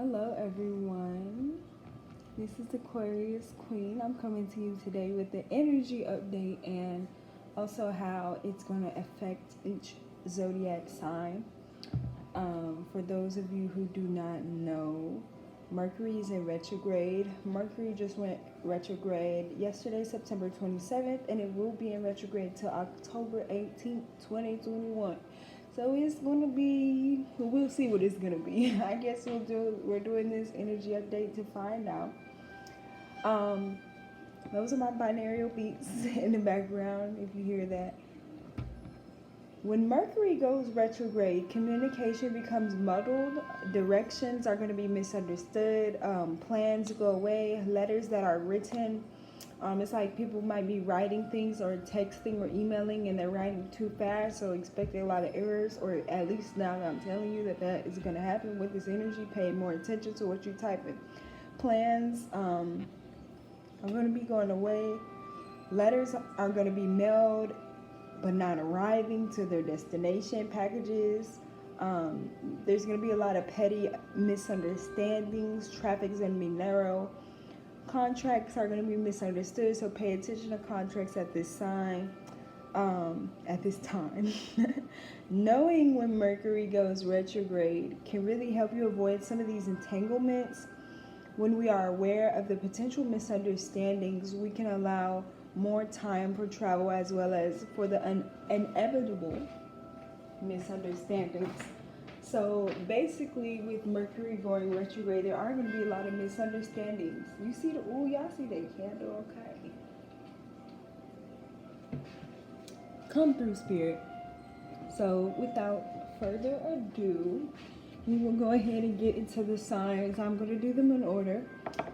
Hello everyone, this is Aquarius Queen. I'm coming to you today with the energy update and also how it's going to affect each zodiac sign. For those of you who do not know, Mercury is in retrograde. Mercury just went retrograde yesterday, September 27th, and it will be in retrograde till October 18th, 2021. So it's gonna be, we'll see what it's gonna be. I guess we're doing this energy update to find out. Those are my binaural beats in the background, if you hear that. When Mercury goes retrograde, communication becomes muddled, directions are going to be misunderstood, plans go away, letters that are written. It's like people might be writing things or texting or emailing and they're writing too fast, so expect a lot of errors, or at least now that I'm telling you that is going to happen with this energy. Pay more attention to what you type in. Plans are going to be going away. Letters are going to be mailed but not arriving to their destination. Packages. There's going to be a lot of petty misunderstandings. Traffic's going to be narrow. Contracts are going to be misunderstood, so pay attention to contracts at this time. Knowing when Mercury goes retrograde can really help you avoid some of these entanglements. When we are aware of the potential misunderstandings, we can allow more time for travel as well as for the inevitable misunderstandings. So basically, with Mercury going retrograde, there are going to be a lot of misunderstandings. You see y'all see that candle, okay? Come through, Spirit. So without further ado, we will go ahead and get into the signs. I'm going to do them in order.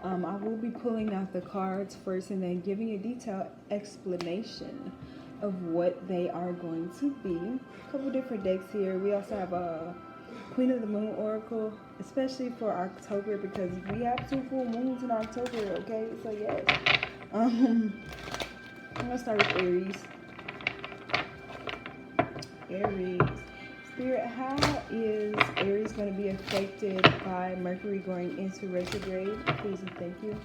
I will be pulling out the cards first and then giving a detailed explanation of what they are going to be. A couple different decks here. We also have a Queen of the Moon Oracle, especially for October because we have 2 full moons in October, okay? So yes. I'm going to start with Aries. Aries. Spirit, how is Aries going to be affected by Mercury going into retrograde? Please and thank you.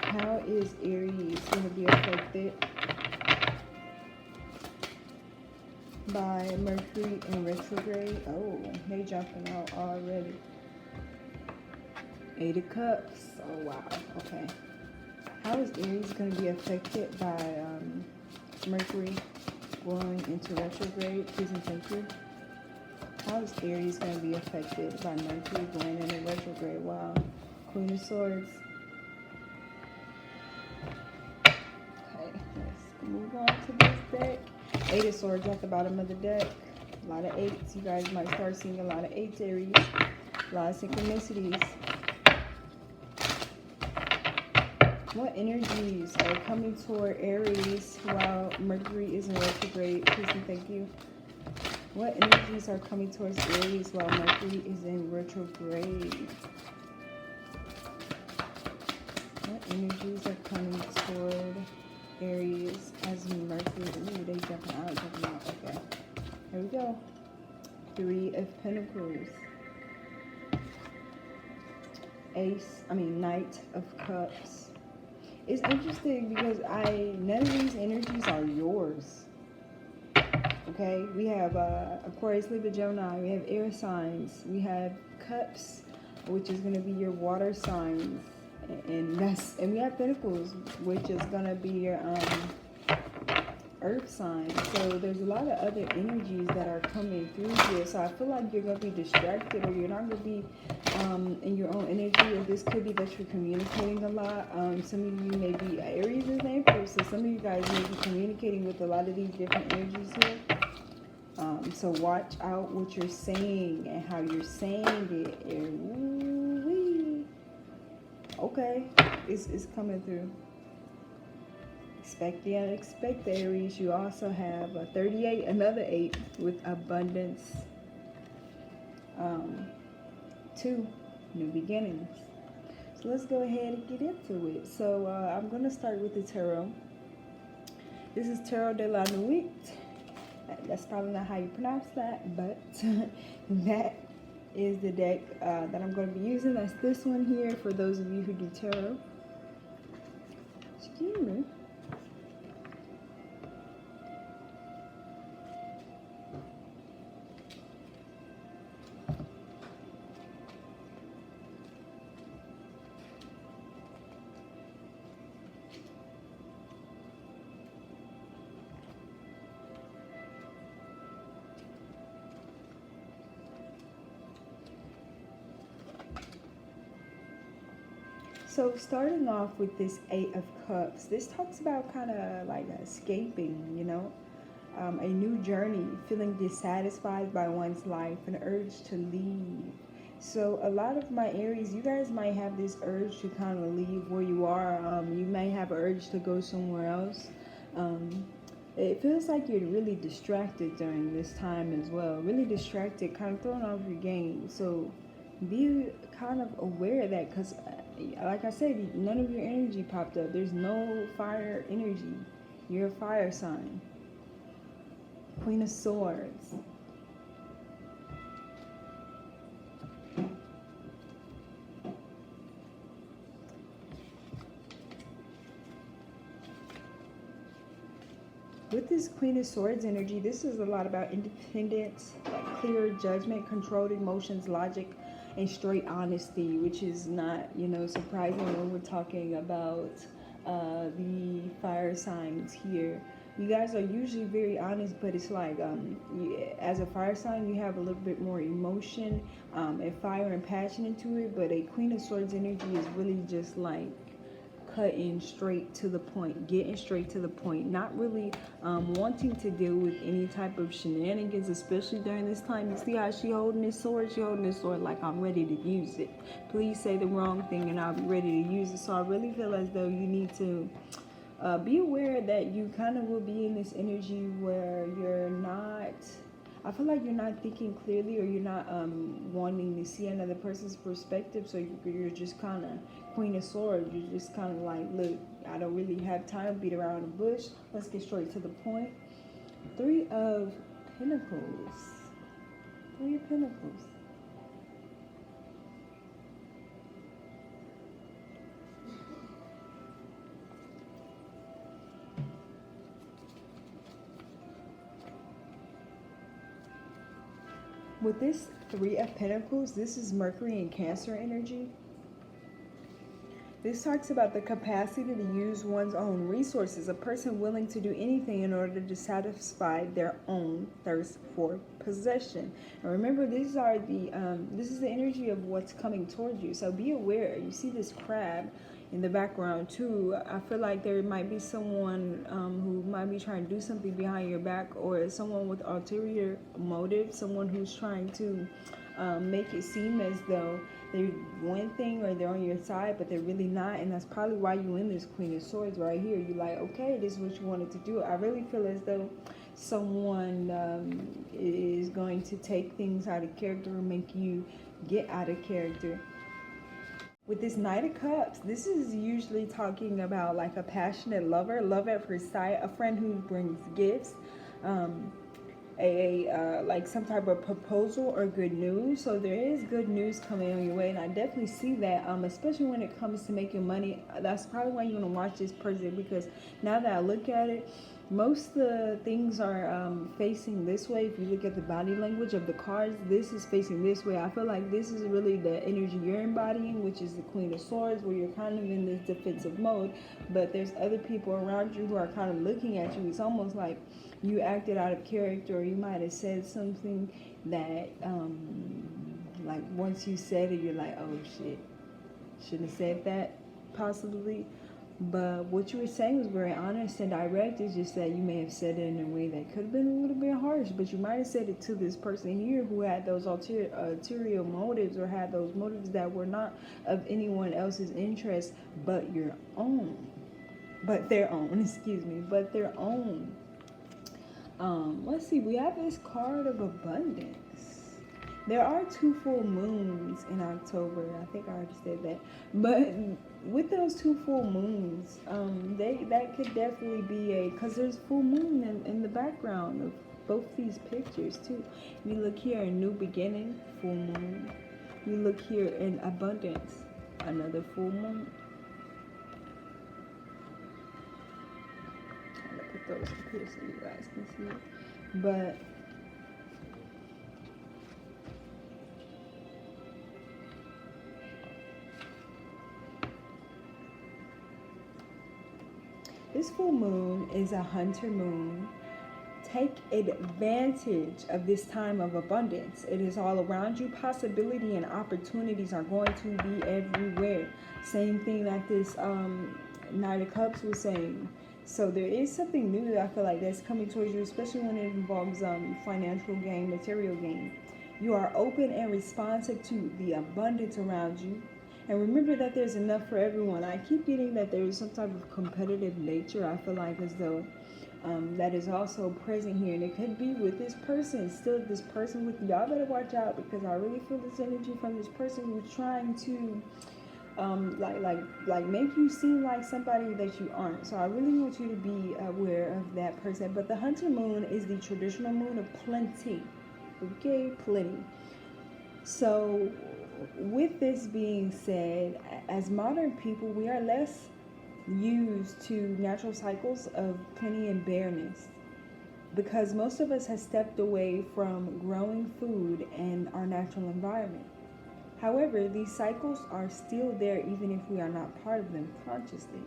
How is Aries going to be affected by Mercury in retrograde? Oh, they jumping out already. 8 of Cups. Oh, wow. Okay. How is Aries going to be affected by Mercury going into retrograde? Please and thank you. How is Aries going to be affected by Mercury going into retrograde? Wow. Queen of Swords. Okay, let's move on to this deck. 8 of Swords at the bottom of the deck. A lot of 8s. You guys might start seeing a lot of 8s, Aries. A lot of synchronicities. What energies are coming toward Aries while Mercury is in retrograde? Please and thank you. What energies are coming towards Aries while Mercury is in retrograde? What energies are coming toward Aries as Mercury? Ooh, they jumping out. Okay. Here we go. 3 of Pentacles. Knight of Cups. It's interesting because none of these energies are yours. Okay, we have Aquarius, Libra, Gemini. We have air signs. We have Cups, which is going to be your water signs, and we have Pentacles, which is going to be your earth signs. So there's a lot of other energies that are coming through here. So I feel like you're going to be distracted, or you're not going to be in your own energy, or this could be that you're communicating a lot. Some of you may be Aries is named first, so some of you guys may be communicating with a lot of these different energies here. So watch out what you're saying and how you're saying it. Ooh-wee. Okay, it's coming through. Expect the unexpected, Aries. You also have a 38, another 8 with abundance. 2, new beginnings. So let's go ahead and get into it. So I'm going to start with the tarot. This is Tarot de la Nuit. That's probably not how you pronounce that, but that is the deck that I'm going to be using. That's this one here for those of you who do tarot. Excuse me. So starting off with this Eight of Cups, this talks about kind of like escaping, you know, a new journey, feeling dissatisfied by one's life, an urge to leave. So a lot of my Aries, you guys might have this urge to kind of leave where you are. You may have an urge to go somewhere else. It feels like you're really distracted during this time as well. Really distracted, kind of thrown off your game. So be kind of aware of that, because like I said, none of your energy popped up. There's no fire energy. You're a fire sign. Queen of Swords. With this Queen of Swords energy, this is a lot about independence, like clear judgment, controlled emotions, logic, and straight honesty, which is not, you know, surprising when we're talking about the fire signs here. You guys are usually very honest, but it's like as a fire sign, you have a little bit more emotion and fire and passion into it, but a Queen of Swords energy is really just like cutting straight to the point, getting straight to the point, not really wanting to deal with any type of shenanigans, especially during this time. You see how she holding this sword? She holding this sword like, I'm ready to use it. Please say the wrong thing and I'll be ready to use it. So I really feel as though you need to be aware that you kind of will be in this energy where you're not, I feel like you're not thinking clearly, or you're not wanting to see another person's perspective. So you're just kind of Queen of Swords. You're just kind of like, look, I don't really have time to beat around the bush. Let's get straight to the point. Three of Pentacles. Three of Pentacles. With this Three of Pentacles, this is Mercury and Cancer energy. This talks about the capacity to use one's own resources, a person willing to do anything in order to satisfy their own thirst for possession. And remember, this is the energy of what's coming towards you. So be aware. You see this crab in the background too. I feel like there might be someone who might be trying to do something behind your back, or someone with ulterior motive, someone who's trying to make it seem as though they're one thing or they're on your side, but they're really not. And that's probably why you in this Queen of Swords right here. You're like, okay, this is what you wanted to do. I really feel as though someone is going to take things out of character or make you get out of character. With this Knight of Cups, this is usually talking about like a passionate lover, love at first sight, a friend who brings gifts, like some type of proposal or good news. So there is good news coming on your way, and I definitely see that, especially when it comes to making money. That's probably why you want to watch this person, because now that I look at it, most of the things are facing this way. If you look at the body language of the cards, this is facing this way. I feel like this is really the energy you're embodying, which is the Queen of Swords, where you're kind of in this defensive mode, but there's other people around you who are kind of looking at you. It's almost like you acted out of character, or you might have said something that like once you said it, you're like, oh shit, shouldn't have said that, possibly. But what you were saying was very honest and direct. It's just that you may have said it in a way that could have been a little bit harsh, but you might have said it to this person here who had those ulterior motives, or had those motives that were not of anyone else's interest but your own. But their own, excuse me, but their own. Let's see, we have this card of abundance. There are 2 full moons in October. I think I already said that. But with those 2 full moons, that could definitely be because there's full moon in the background of both these pictures too. You look here in new beginning, full moon. You look here in abundance, another full moon. I'm gonna put those up here so you guys can see it. But this full moon is a hunter moon. Take advantage of this time of abundance. It is all around you. Possibility and opportunities are going to be everywhere. Same thing that this Knight of Cups was saying. So there is something new that I feel like that's coming towards you, especially when it involves financial gain, material gain. You are open and responsive to the abundance around you. And remember that there's enough for everyone. I keep getting that there is some type of competitive nature. I feel like as though that is also present here, and it could be with this person. Still, this person with y'all better watch out, because I really feel this energy from this person who's trying to like make you seem like somebody that you aren't. So I really want you to be aware of that person. But the hunter moon is the traditional moon of plenty. Okay, plenty. So with this being said, as modern people, we are less used to natural cycles of plenty and bareness, because most of us have stepped away from growing food and our natural environment. However, these cycles are still there even if we are not part of them consciously.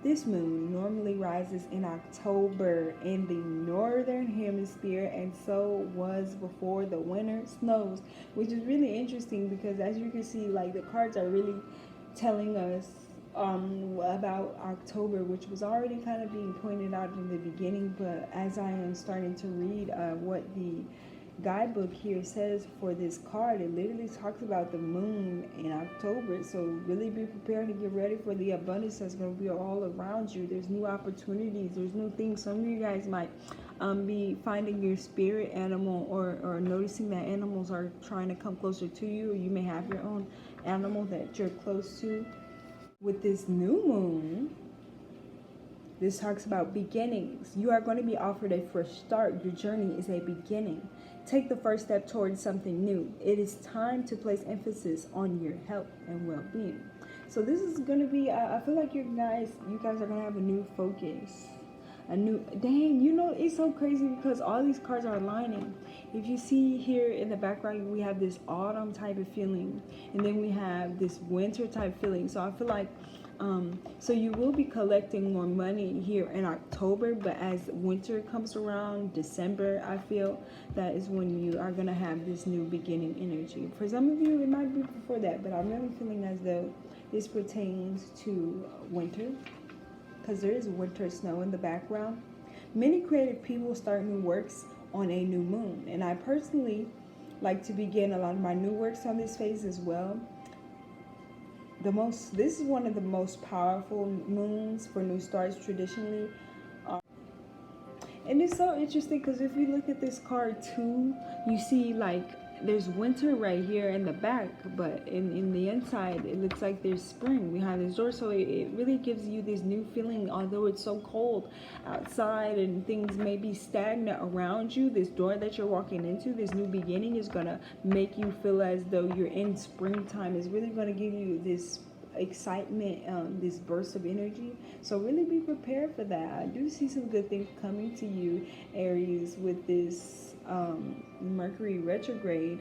This moon normally rises in October in the northern hemisphere, and so was before the winter snows, which is really interesting because, as you can see, like, the cards are really telling us about October, which was already kind of being pointed out in the beginning. But as I am starting to read what the guidebook here says for this card, it literally talks about the moon in October. So really be prepared to get ready for the abundance that's going to be all around you. There's new opportunities, there's new things. Some of you guys might be finding your spirit animal, or noticing that animals are trying to come closer to you, or you may have your own animal that you're close to. With this new moon, this talks about beginnings. You are going to be offered a fresh start. Your journey is a beginning. Take the first step towards something new. It is time to place emphasis on your health and well-being. So this is going to be, I feel like you guys are going to have a new focus. It's so crazy because all these cards are aligning. If you see here in the background, we have this autumn type of feeling, and then we have this winter type feeling. So I feel like so you will be collecting more money here in October, but as winter comes around, December, I feel that is when you are going to have this new beginning energy. For some of you, it might be before that, but I'm really feeling as though this pertains to winter, because there is winter snow in the background. Many creative people start new works on a new moon, and I personally like to begin a lot of my new works on this phase as well. This is one of the most powerful moons for new starts traditionally. And it's so interesting because if you look at this card too, you see like there's winter right here in the back, but in the inside it looks like there's spring behind this door. So it really gives you this new feeling. Although it's so cold outside and things may be stagnant around you, this door that you're walking into, this new beginning, is gonna make you feel as though you're in springtime. It's really gonna give you this excitement, this burst of energy. So really be prepared for that. I do see some good things coming to you, Aries, with this Mercury retrograde,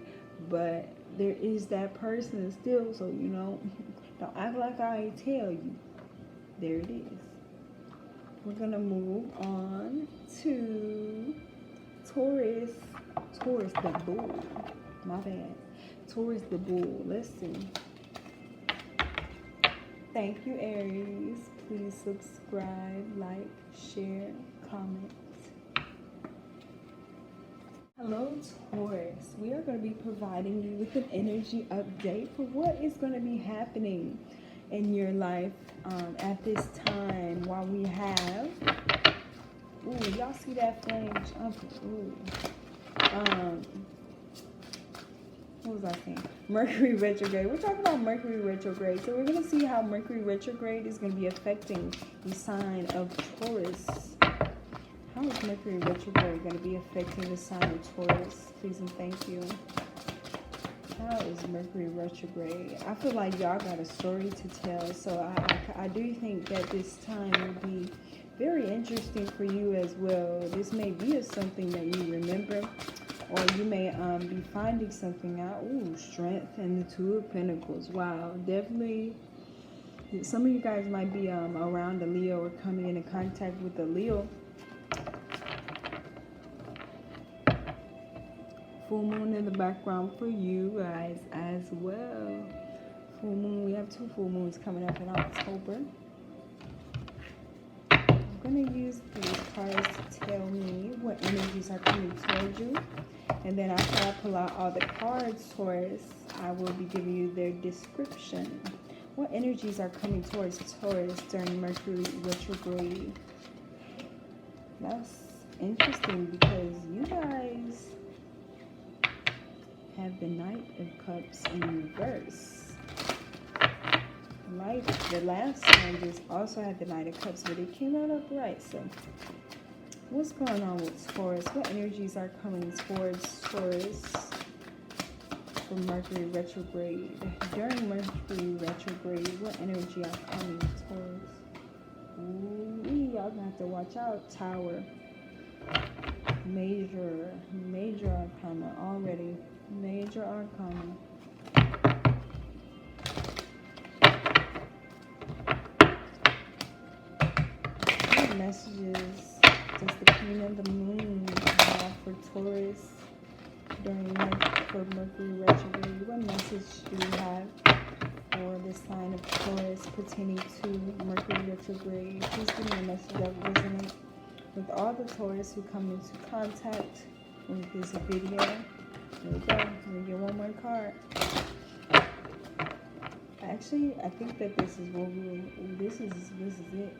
but there is that person still, so don't act like I ain't tell you. There it is. We're gonna move on to Taurus the bull. My bad. Taurus the bull. Let's see. Thank you, Aries. Please subscribe, like, share, comment. Hello, Taurus. We are going to be providing you with an energy update for what is going to be happening in your life at this time. While we have, y'all see that flame? what was I saying? Mercury retrograde. We're talking about Mercury retrograde. So we're going to see how Mercury retrograde is going to be affecting the sign of Taurus. How is Mercury retrograde going to be affecting the sign of Taurus? Please and thank you. How is Mercury retrograde? I feel like y'all got a story to tell. So I do think that this time will be very interesting for you as well. This may be something that you remember, or you may be finding something out. Ooh, strength and the Two of Pentacles. Wow, definitely. Some of you guys might be around a Leo or coming into contact with a Leo. Full moon in the background for you guys as well. Full moon. We have 2 full moons coming up in October. I'm going to use these cards to tell me what energies are coming towards you. And then after I pull out all the cards, Taurus, I will be giving you their description. What energies are coming towards Taurus during Mercury retrograde? That's interesting because you guys have the Knight of Cups in reverse. The last one just also had the Knight of Cups, but it came out upright. So what's going on with Taurus? What energies are coming towards Taurus from Mercury retrograde? During Mercury retrograde, what energy are coming towards? Ooh, y'all gonna have to watch out. Tower. Major arcana already. Major arcana. What messages does the Queen of the Moon have for Taurus during Mercury retrograde? What message do you have for the sign of Taurus pertaining to Mercury retrograde? Please give me a message that resonates with all the Taurus who come into contact with this video. Here we go. Let me get one more card. Actually, I think that this is what this is it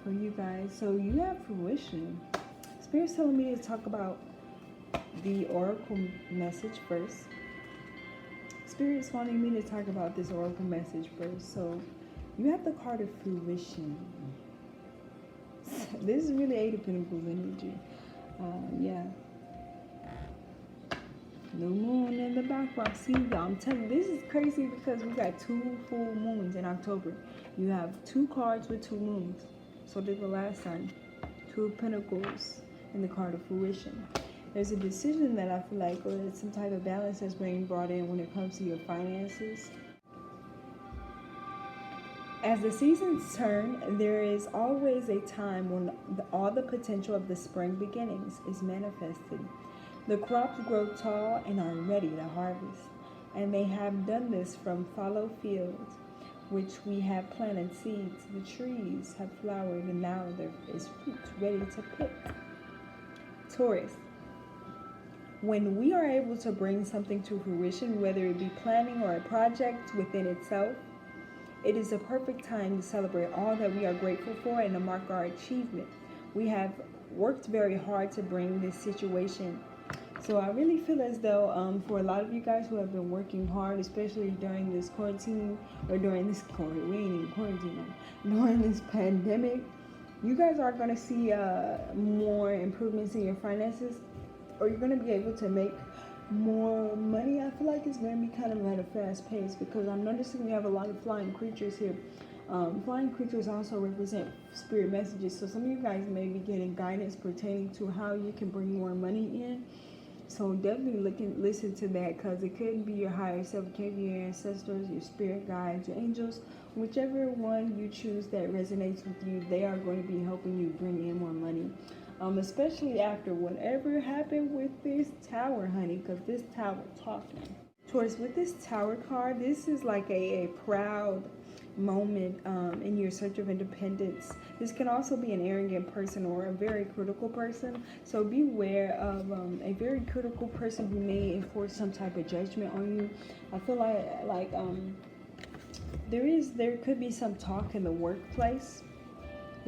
for you guys. So you have fruition. Spirit's telling me to talk about the oracle message first. Spirit's wanting me to talk about this oracle message first. So you have the card of fruition. This is really 8 of Pentacles energy. Yeah. New moon in the background. See, y'all, I'm telling you, this is crazy because we got 2 full moons in October. You have 2 cards with 2 moons. So did the last time. 2 of Pentacles and the card of fruition. There's a decision that I feel like, or some type of balance that's being brought in when it comes to your finances. As the seasons turn, there is always a time when all the potential of the spring beginnings is manifested. The crops grow tall and are ready to harvest, and they have done this from fallow fields, which we have planted seeds. The trees have flowered, and now there is fruit ready to pick. Taurus. When we are able to bring something to fruition, whether it be planning or a project within itself, it is a perfect time to celebrate all that we are grateful for and to mark our achievement. We have worked very hard to bring this situation. So I really feel as though for a lot of you guys who have been working hard, especially during this quarantine, or during this quarantine, we ain't in quarantine now, during this pandemic, you guys are going to see more improvements in your finances, or you're going to be able to make more money. I feel like it's going to be kind of at a fast pace because I'm noticing we have a lot of flying creatures here. Flying creatures also represent spirit messages, so some of you guys may be getting guidance pertaining to how you can bring more money in. So definitely listen to that, because it could be your higher self, it could be your ancestors, your spirit guides, your angels. Whichever one you choose that resonates with you, they are going to be helping you bring in more money. Especially after whatever happened with this tower, honey, because this tower talking. Taurus, with this tower card, this is like a proud moment in your search of independence. This can also be an arrogant person or a very critical person. So beware of a very critical person who may enforce some type of judgment on you. I feel like there could be some talk in the workplace.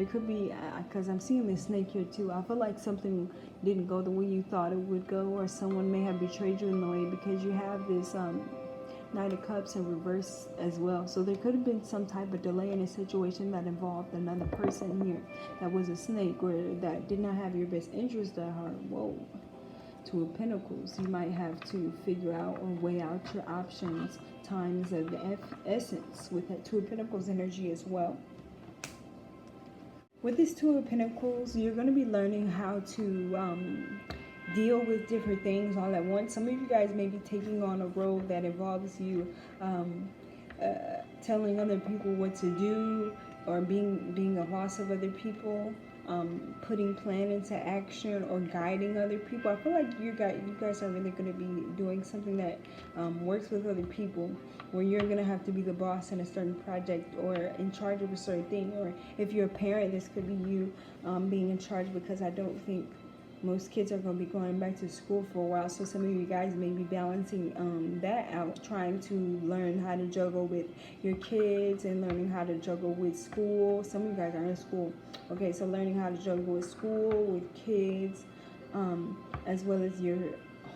There could be, because I'm seeing this snake here too, I feel like something didn't go the way you thought it would go, or someone may have betrayed you in the way, because you have this Knight of Cups in reverse as well. So there could have been some type of delay in a situation that involved another person here that was a snake, or that did not have your best interest at heart. Whoa. Two of Pentacles. You might have to figure out or weigh out your options. Times of the essence with that Two of Pentacles energy as well. With this Two of Pentacles, you're going to be learning how to deal with different things all at once. Some of you guys may be taking on a role that involves you telling other people what to do, or being a boss of other people, putting plan into action, or guiding other people. I feel like you guys are really going to be doing something that works with other people, where you're going to have to be the boss in a certain project, or in charge of a certain thing. Or if you're a parent, this could be you being in charge, because I don't think most kids are going to be going back to school for a while. So some of you guys may be balancing that out, trying to learn how to juggle with your kids and learning how to juggle with school. Some of you guys are in school. Okay, so learning how to juggle with school, with kids, as well as your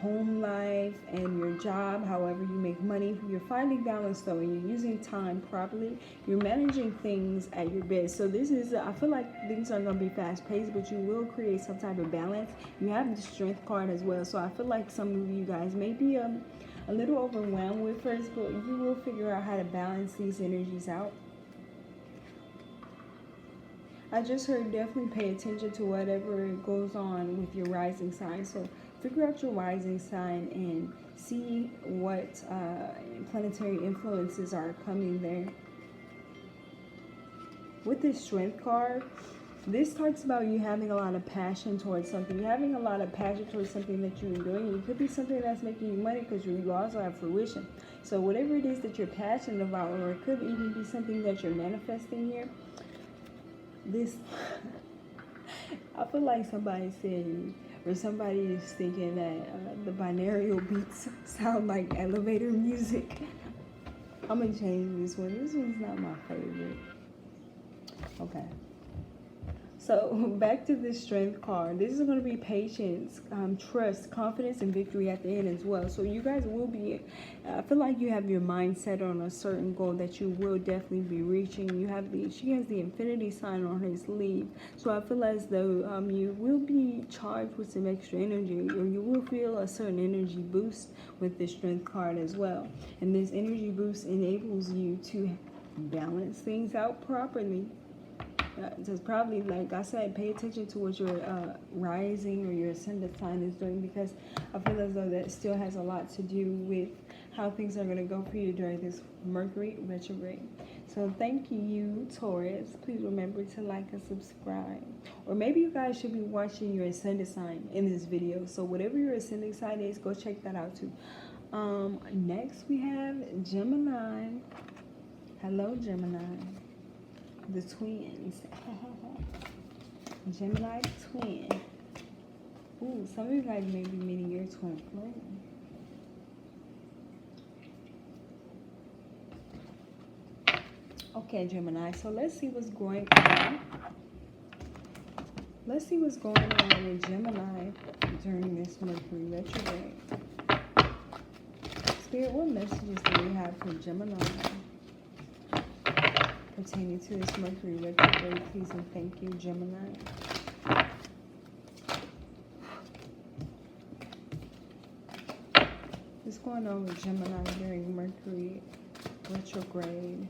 home life and your job, however you make money. You're finding balance though, and you're using time properly. You're managing things at your best. So this is, I feel like things are going to be fast paced, but you will create some type of balance. You have the Strength card as well. So I feel like some of you guys may be a little overwhelmed with first, but you will figure out how to balance these energies out. I just heard definitely pay attention to whatever goes on with your rising sign. So figure out your rising sign and see what planetary influences are coming there. With this Strength card, this talks about you having a lot of passion towards something. You're having a lot of passion towards something that you're doing. It could be something that's making you money, because you also have fruition. So whatever it is that you're passionate about, or it could even be something that you're manifesting here. This, I feel like somebody said, or somebody is thinking that the binaural beats sound like elevator music. I'm going to change this one. This one's not my favorite. Okay. So back to this Strength card. This is going to be patience, trust, confidence, and victory at the end as well. So you guys will be, I feel like you have your mind set on a certain goal that you will definitely be reaching. You have she has the infinity sign on her sleeve. So I feel as though you will be charged with some extra energy, or you will feel a certain energy boost with this Strength card as well. And this energy boost enables you to balance things out properly. Just probably, like I said, pay attention to what your rising or your ascendant sign is doing, because I feel as though that still has a lot to do with how things are going to go for you during this Mercury retrograde. So thank you, Taurus. Please remember to like and subscribe. Or maybe you guys should be watching your ascendant sign in this video. So whatever your ascendant sign is, go check that out too. Next we have Gemini. Hello, Gemini. The twins. Gemini twin. Ooh, some of you guys may be meeting your twin flame. Okay, Gemini. So let's see what's going on. Let's see what's going on with Gemini during this Mercury retrograde. Spirit, what messages do we have for Gemini pertaining to this Mercury retrograde? Please and thank you, Gemini. What's going on with Gemini during Mercury retrograde?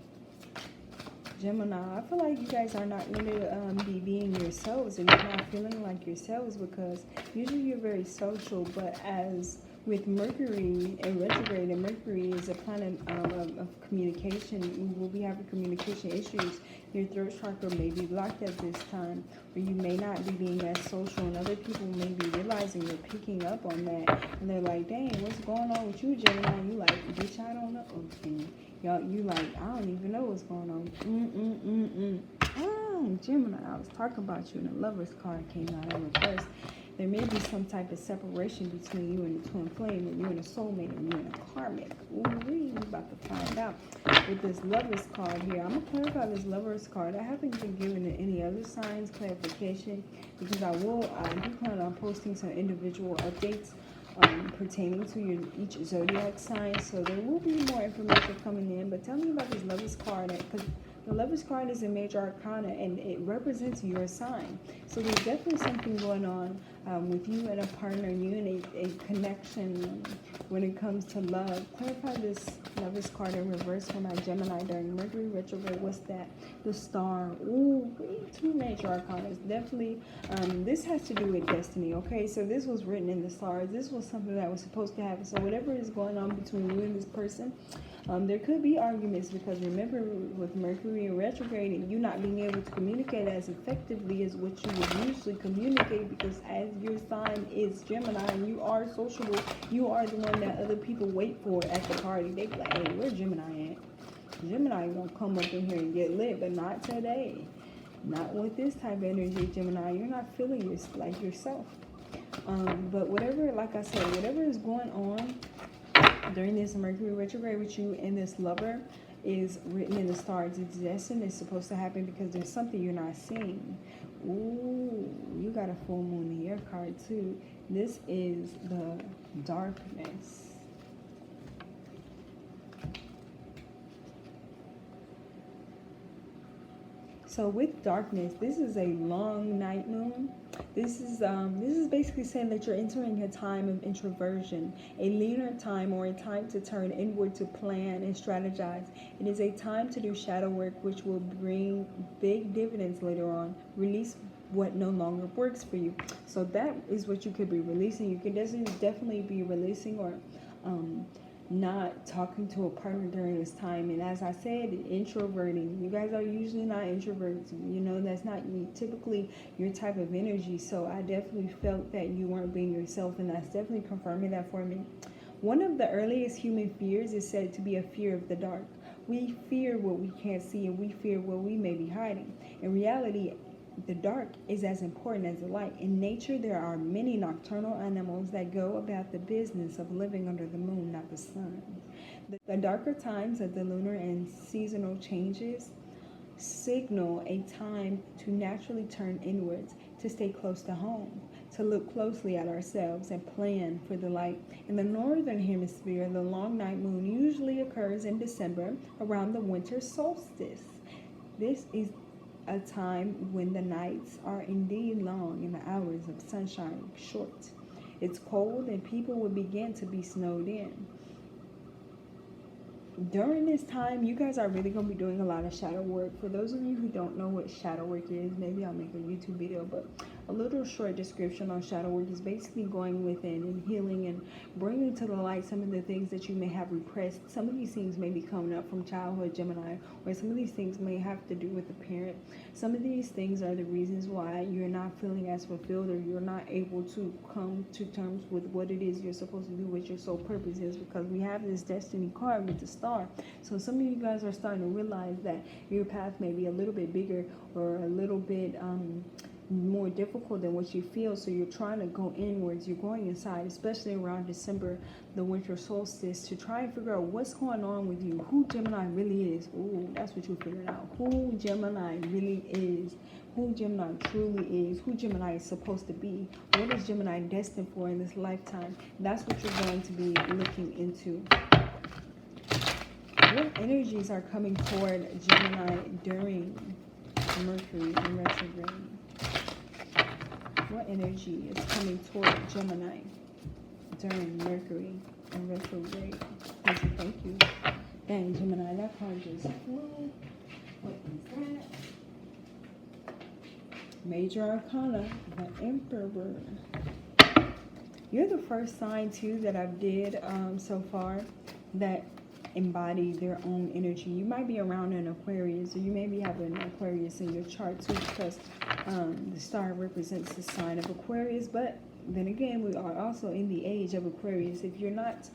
Gemini, I feel like you guys are not going to be being yourselves, and you're not feeling like yourselves, because usually you're very social, but as with Mercury in retrograde, and Mercury is a planet of communication, you will be having communication issues. Your throat chakra may be blocked at this time, or you may not be being as social, and other people may be realizing you're picking up on that, and they're like, dang, what's going on with you, Gemini? And you like, bitch, I don't know. Okay. Y'all, you like, I don't even know what's going on. Gemini, I was talking about you, and the Lover's card came out in reverse. There may be some type of separation between you and the twin flame, and you and a soulmate, and you and a karmic. Ooh, we're about to find out. with this Lovers card here. I'm going to clarify this Lovers card. I haven't been given any other signs clarification because I do plan on posting some individual updates pertaining to each zodiac sign. So there will be more information coming in. But tell me about this Lovers card, because the Lovers card is a major arcana and it represents your sign. So there's definitely something going on with you and a partner, you and a connection when it comes to love. Clarify this Lovers card in reverse for my Gemini during Mercury Retrograde. What's that? The Star. Ooh, two major arcana. Definitely, this has to do with destiny, okay? So this was written in the stars. This was something that was supposed to happen. So whatever is going on between you and this person, there could be arguments because remember with Mercury in retrograde and you not being able to communicate as effectively as what you would usually communicate, because as your sign is Gemini and you are sociable, you are the one that other people wait for at the party. They be like, hey, where's Gemini at? Gemini gonna come up in here and get lit, but not today. Not with this type of energy, Gemini. You're not feeling like yourself. But whatever, like I said, whatever is going on during this Mercury retrograde with you and this lover is written in the stars. It's destined. It's supposed to happen because there's something you're not seeing. Ooh, you got a full moon in your card too. This is the darkness. So with darkness, this is a long night moon. This is basically saying that you're entering a time of introversion, a leaner time or a time to turn inward to plan and strategize. It is a time to do shadow work, which will bring big dividends later on. Release what no longer works for you. So that is what you could be releasing. You could definitely be releasing or not talking to a partner during this time. And as I said, introverting. You guys are usually not introverts. You know, that's not typically your type of energy. So I definitely felt that you weren't being yourself, and that's definitely confirming that for me. One of the earliest human fears is said to be a fear of the dark. We fear what we can't see, and we fear what we may be hiding. In reality, the dark is as important as the light. In nature, there are many nocturnal animals that go about the business of living under the moon, not the sun. The darker times of the lunar and seasonal changes signal a time to naturally turn inwards, to stay close to home, to look closely at ourselves and plan for the light. In the northern hemisphere, the long night moon usually occurs in December around the winter solstice. This is a time when the nights are indeed long and the hours of sunshine short. It's cold and people will begin to be snowed in. During this time, you guys are really going to be doing a lot of shadow work. For those of you who don't know what shadow work is, maybe I'll make a YouTube video, but a little short description on shadow work is basically going within and healing and bringing to the light some of the things that you may have repressed. Some of these things may be coming up from childhood, Gemini, or some of these things may have to do with the parent. Some of these things are the reasons why you're not feeling as fulfilled, or you're not able to come to terms with what it is you're supposed to do, what your soul purpose is, because we have this destiny card with the star. So some of you guys are starting to realize that your path may be a little bit bigger or a little bit more difficult than what you feel. So you're trying to go inwards. You're going inside, especially around December, the winter solstice, to try and figure out what's going on with you, who Gemini really is. Ooh, that's what you're figuring out. Who Gemini really is. Who Gemini truly is. Who Gemini is supposed to be. What is Gemini destined for in this lifetime? That's what you're going to be looking into. What energies are coming toward Gemini during Mercury in retrograde? What energy is coming toward Gemini during Mercury in retrograde? Thank you. Dang, Gemini, that card just flew. What is that? Major Arcana, the Emperor. You're the first sign, too, that I've did so far that embody their own energy. You might be around an Aquarius, or you maybe have an Aquarius in your chart too, because the star represents the sign of Aquarius. But then again, we are also in the age of Aquarius. If you're not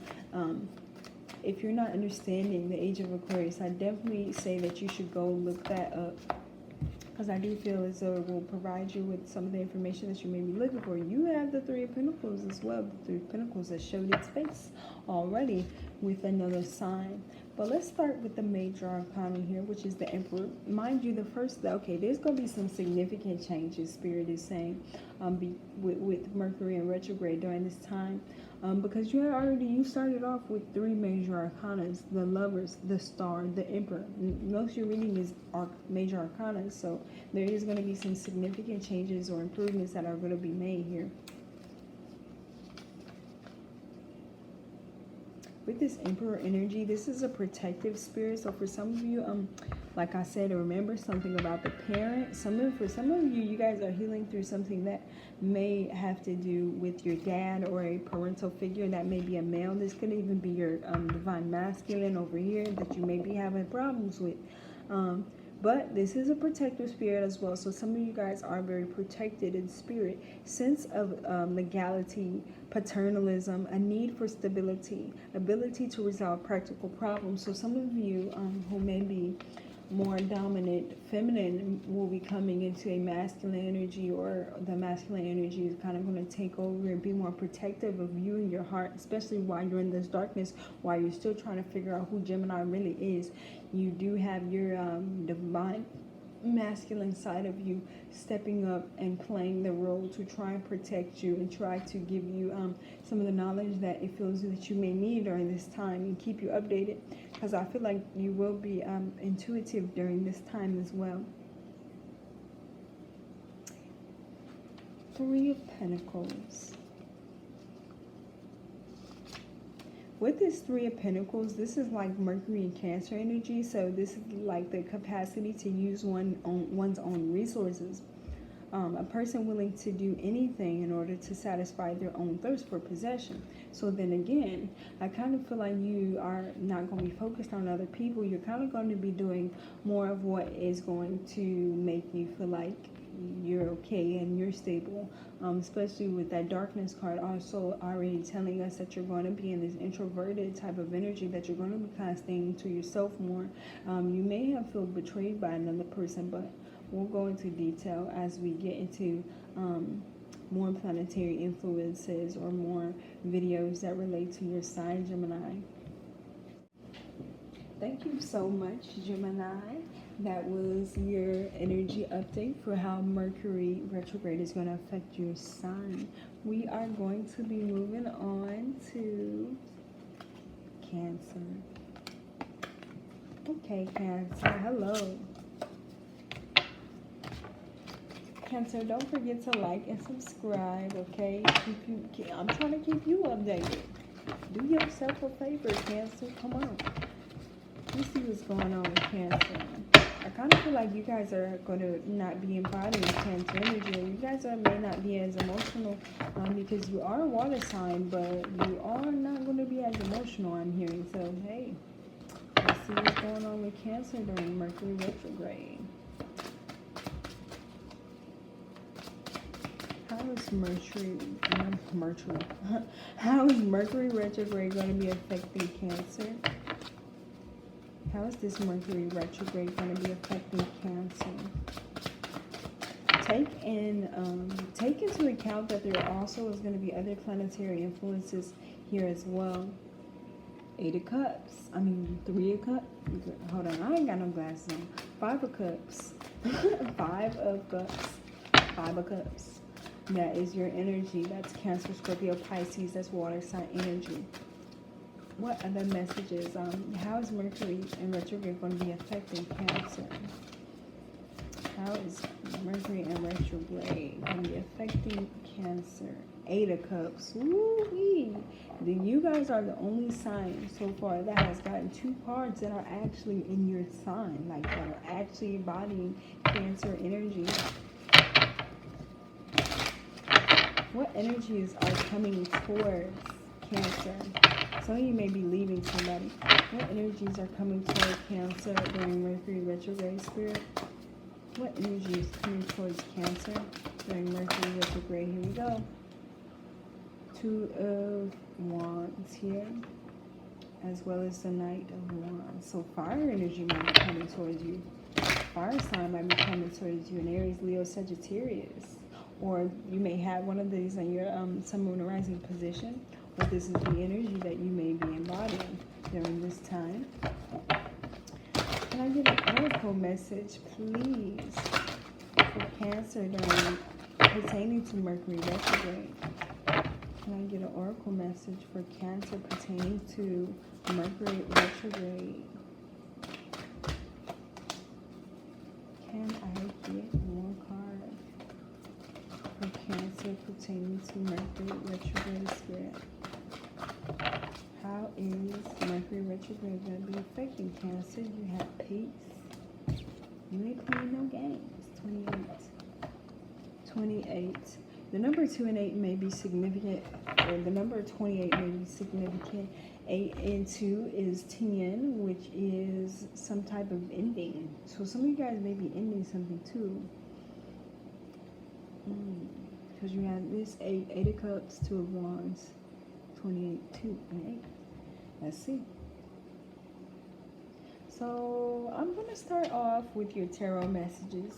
understanding the age of Aquarius, I definitely say that you should go look that up, because I do feel as though it will provide you with some of the information that you may be looking for. You have the Three of Pentacles as well. The Three of Pentacles has showed its face already with another sign. But let's start with the major arcana here, which is the Emperor. Mind you, okay, there's going to be some significant changes, Spirit is saying, with Mercury in retrograde during this time. Because you started off with 3 major arcanas: the Lovers, the Star, the Emperor. Most of your reading is major arcanas, so there is going to be some significant changes or improvements that are going to be made here. With this Emperor energy, this is a protective spirit. So for some of you, like I said, remember something about the parent. For some of you, you guys are healing through something that may have to do with your dad or a parental figure. That may be a male. This could even be your divine masculine over here that you may be having problems with. But this is a protective spirit as well. So some of you guys are very protected in spirit. Sense of legality, paternalism, a need for stability, ability to resolve practical problems. So some of you who may be more dominant feminine will be coming into a masculine energy, or the masculine energy is kind of going to take over and be more protective of you and your heart, especially while you're in this darkness, while you're still trying to figure out who Gemini really is. You do have your divine masculine side of you stepping up and playing the role to try and protect you and try to give you some of the knowledge that it feels that you may need during this time and keep you updated, because I feel like you will be intuitive during this time as well. 3 of Pentacles. With this 3 of Pentacles, this is like Mercury and Cancer energy. So this is like the capacity to use one's own resources. A person willing to do anything in order to satisfy their own thirst for possession. So then again, I kind of feel like you are not going to be focused on other people. You're kind of going to be doing more of what is going to make you feel like you're okay and you're stable, especially with that darkness card also already telling us that you're going to be in this introverted type of energy, that you're going to be kind of staying to yourself more. You may have felt betrayed by another person, but we'll go into detail as we get into more planetary influences or more videos that relate to your sign, Gemini. Thank you so much, Gemini. That was your energy update for how Mercury retrograde is going to affect your sign. We are going to be moving on to Cancer. Okay, Cancer, hello. Cancer, don't forget to like and subscribe, okay? I'm trying to keep you updated. Do yourself a favor, Cancer. Come on. Let's see what's going on with Cancer. I kind of feel like you guys are going to not be embodying Cancer energy. You guys may not be as emotional because you are a water sign, but you are not going to be as emotional, I'm hearing. So, hey, let's see what's going on with Cancer during Mercury retrograde. How is Mercury retrograde going to be affecting Cancer? How is this Mercury retrograde going to be affecting Cancer? Take into account that there also is going to be other planetary influences here as well. 3 of Cups. Hold on, I ain't got no glasses on. 5 of Cups. 5 of Cups. 5 of Cups. That is your energy. That's Cancer, Scorpio, Pisces. That's water sign energy. What other messages? How is Mercury in retrograde going to be affecting Cancer? How is Mercury in retrograde going to be affecting Cancer? 8 of Cups. Woo-wee. Then you guys are the only sign so far that has gotten 2 cards that are actually in your sign, like that are actually embodying Cancer energy. What energies are coming towards Cancer? Some of you may be leaving somebody. What energies are coming towards Cancer during Mercury retrograde, Spirit? What energy is coming towards Cancer during Mercury retrograde? Here we go. 2 of Wands here, as well as the Knight of Wands. So fire energy might be coming towards you. Fire sign might be coming towards you in Aries, Leo, Sagittarius. or you may have one of these in your sun, moon, or rising position, or this is the energy that you may be embodying during this time. Can I get an oracle message, please, for Cancer during pertaining to Mercury retrograde? Can I get an oracle message for Cancer pertaining to Mercury retrograde? Can I get one card for Cancer pertaining to Mercury retrograde, Spirit? How is Mercury retrograde going to be affecting Cancer? You have peace. You ain't playing no games. 28. The number 2 and 8 may be significant, or the number 28 may be significant. 8 and 2 is 10, which is some type of ending. So some of you guys may be ending something too. Because you have this 8 of Cups, 2 of Wands, 28, 2 and 8. Let's see. So I'm going to start off with your tarot messages.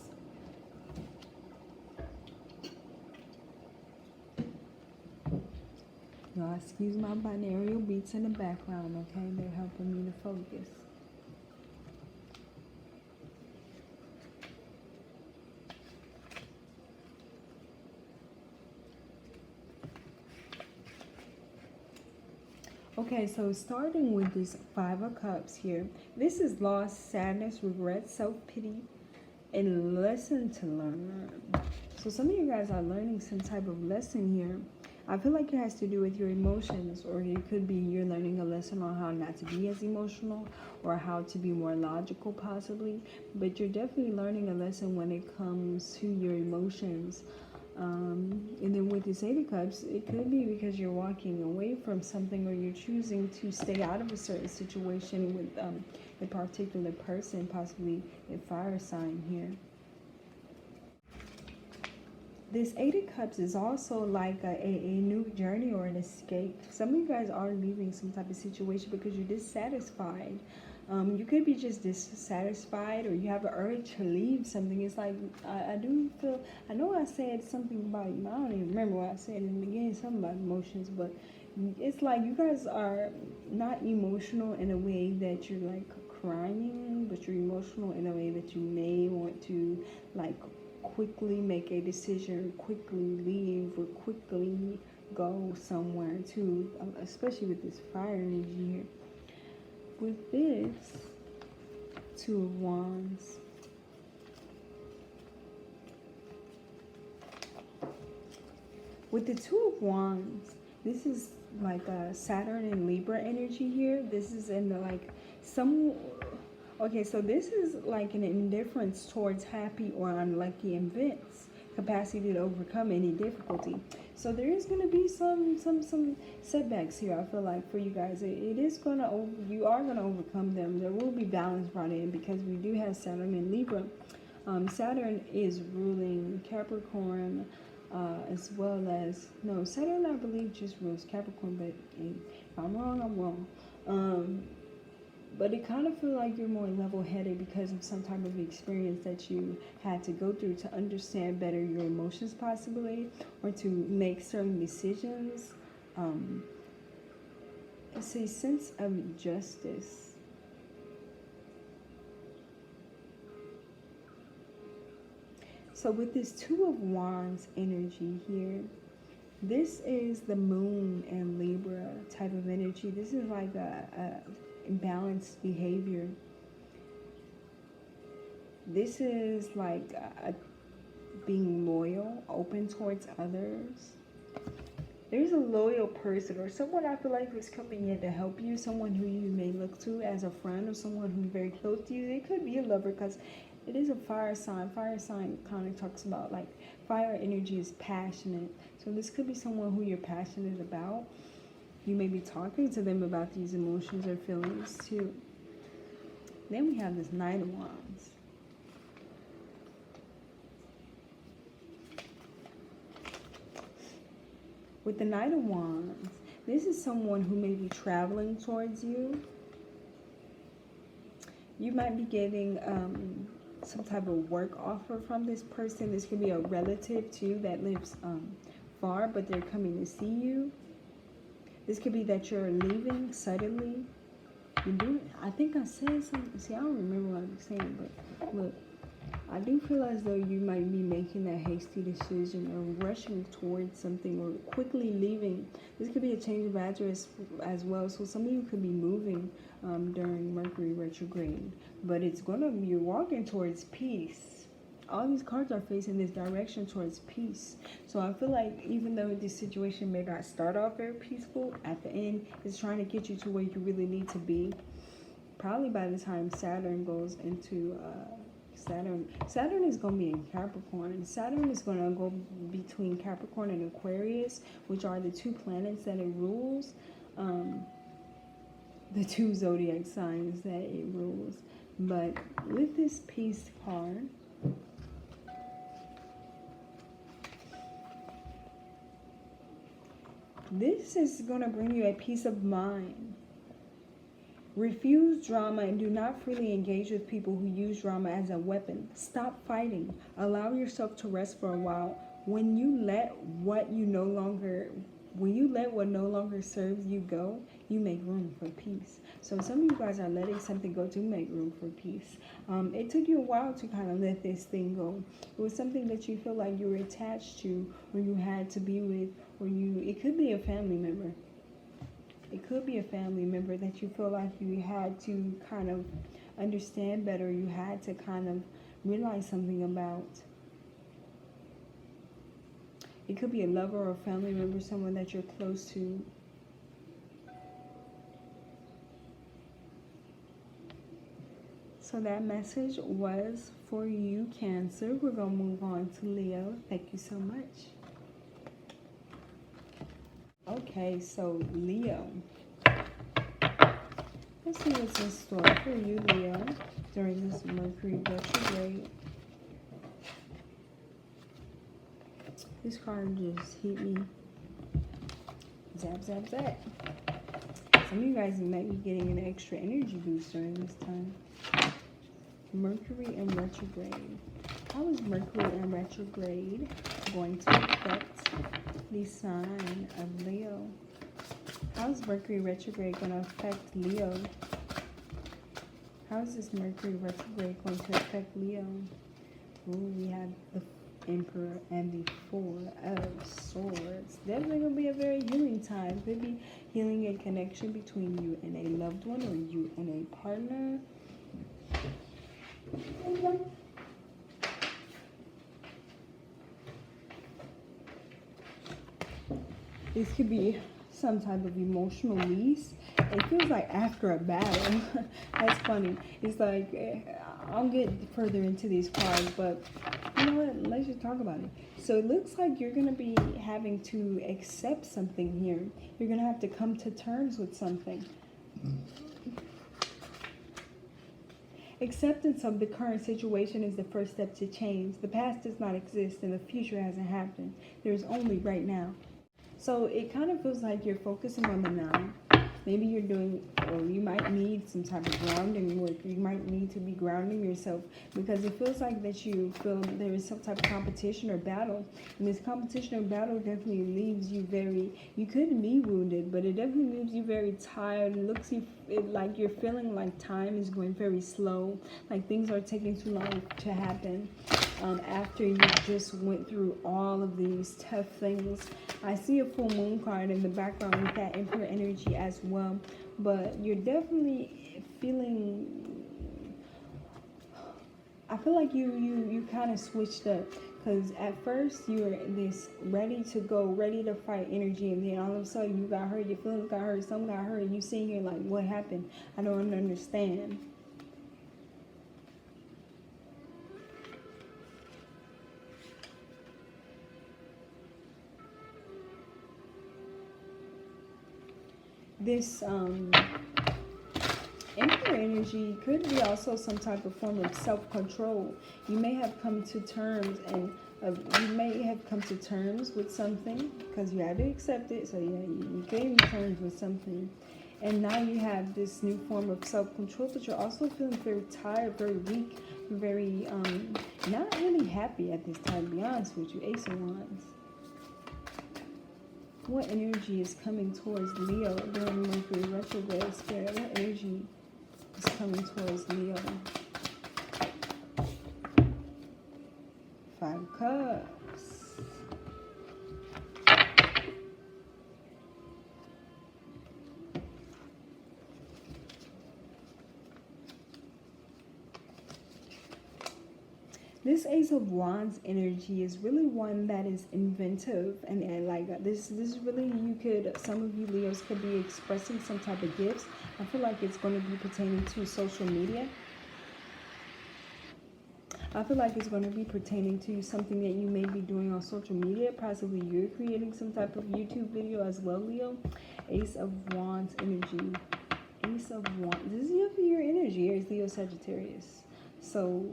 Y'all, excuse my binaural beats in the background, okay? They're helping me to focus. Okay, so starting with this 5 of Cups here, this is loss, sadness, regret, self-pity, and lesson to learn. So some of you guys are learning some type of lesson here. I feel like it has to do with your emotions, or it could be you're learning a lesson on how not to be as emotional, or how to be more logical possibly, but you're definitely learning a lesson when it comes to your emotions. And then with this 8 of Cups, it could be because you're walking away from something, or you're choosing to stay out of a certain situation with a particular person, possibly a fire sign here. This 8 of Cups is also like a new journey or an escape. Some of you guys are leaving some type of situation because you're dissatisfied. You could be just dissatisfied, or you have an urge to leave something. It's like, I do feel, I know I said something about, I don't even remember what I said in the beginning, something about emotions, but it's like you guys are not emotional in a way that you're like crying, but you're emotional in a way that you may want to like quickly make a decision, quickly leave, or quickly go somewhere too, especially with this fire energy here. With this 2 of Wands, with the 2 of Wands, this is like a Saturn and Libra energy here. This is in the like some, okay, so this is like an indifference towards happy or unlucky events, capacity to overcome any difficulty. So there is going to be some setbacks here, I feel like, for you guys. It is going to, you are going to overcome them. There will be balance brought in because we do have Saturn and Libra. Saturn is ruling Capricorn, as well as, no, Saturn I believe just rules Capricorn, but if I'm wrong, I'm wrong. But it kind of feels like you're more level-headed because of some type of experience that you had to go through to understand better your emotions possibly, or to make certain decisions. It's a sense of justice. So with this 2 of Wands energy here, this is the Moon and Libra type of energy. This is like a imbalanced behavior. This is like being loyal, open towards others. There's a loyal person, or someone I feel like is coming in to help you, someone who you may look to as a friend, or someone who's very close to you. It could be a lover because it is a fire sign. Fire sign kind of talks about like fire energy is passionate. So this could be someone who you're passionate about. You may be talking to them about these emotions or feelings too. Then we have this Knight of Wands. With the Knight of Wands, this is someone who may be traveling towards you. You might be getting some type of work offer from this person. This could be a relative too that lives far, but they're coming to see you. This could be that you're leaving suddenly. You do. I think I said something. See, I don't remember what I was saying, but look, I do feel as though you might be making that hasty decision or rushing towards something or quickly leaving. This could be a change of address as well. So some of you could be moving during Mercury retrograde, but you're walking towards peace. All these cards are facing this direction towards peace. So I feel like even though this situation may not start off very peaceful, at the end, it's trying to get you to where you really need to be. Probably by the time Saturn goes into Saturn is going to be in Capricorn. Saturn is going to go between Capricorn and Aquarius, which are the two planets that it rules. The two zodiac signs that it rules. But with this peace card, this is going to bring you a peace of mind. Refuse drama and do not freely engage with people who use drama as a weapon. Stop fighting. Allow yourself to rest for a while. When you let what no longer serves you go, you make room for peace. So some of you guys are letting something go to make room for peace. It took you a while to kind of let this thing go. It was something that you feel like you were attached to, or you had to be with, or it could be a family member. It could be a family member that you feel like you had to kind of understand better. You had to kind of realize something about. It could be a lover or a family member, someone that you're close to. So that message was for you, Cancer. We're going to move on to Leo. Thank you so much. Okay, so Leo. Let's see what's in store for you, Leo, during this Mercury retrograde. This card just hit me. Zap, zap, zap. Some of you guys might be getting an extra energy boost during this time. Mercury in retrograde. How is Mercury in retrograde going to affect the sign of Leo? How is Mercury retrograde going to affect Leo? How is this Mercury retrograde going to affect Leo? Ooh, we have the Emperor and the Four of Swords. Definitely going to be a very healing time. Could be healing a connection between you and a loved one or you and a partner. This could be some type of emotional release. It feels like after a battle. That's funny. It's like, I'll get further into these cards, but you know what? Let's just talk about it. So it looks like you're going to be having to accept something here. You're going to have to come to terms with something. Acceptance of the current situation is the first step to change. The past does not exist and the future hasn't happened. There's only right now. So it kind of feels like you're focusing on the now. Maybe you're doing, or you might need some type of grounding work. You might need to be grounding yourself because it feels like that you feel there is some type of competition or battle. And this competition or battle definitely leaves you you could be wounded, but it definitely leaves you very tired. It looks like you're feeling like time is going very slow, like things are taking too long to happen. After you just went through all of these tough things. I see a full moon card in the background with that Emperor energy as well, but you're definitely feeling, I feel like you kind of switched up, because at first you were this ready to go, ready to fight energy, and then all of a sudden you got hurt, your feelings got hurt, something got hurt, and you sitting here like, what happened? I don't understand. This Emperor energy could be also some type of form of self-control. You may have come to terms with something because you had to accept it. So yeah, you came to terms with something. And now you have this new form of self-control, but you're also feeling very tired, very weak. very, not really happy at this time, to be honest with you. Ace of Wands. What energy is coming towards Leo during Mercury retrograde, Spirit? What energy is coming towards Leo? 5 of Cups. This Ace of Wands energy is really one that is inventive, and like this is really, you could, some of you Leos could be expressing some type of gifts. I feel like it's going to be pertaining to social media. I feel like it's going to be pertaining to something that you may be doing on social media. Possibly you're creating some type of YouTube video as well, Leo. Ace of Wands energy. Ace of Wands. This is your energy. Aries, Leo, Sagittarius. So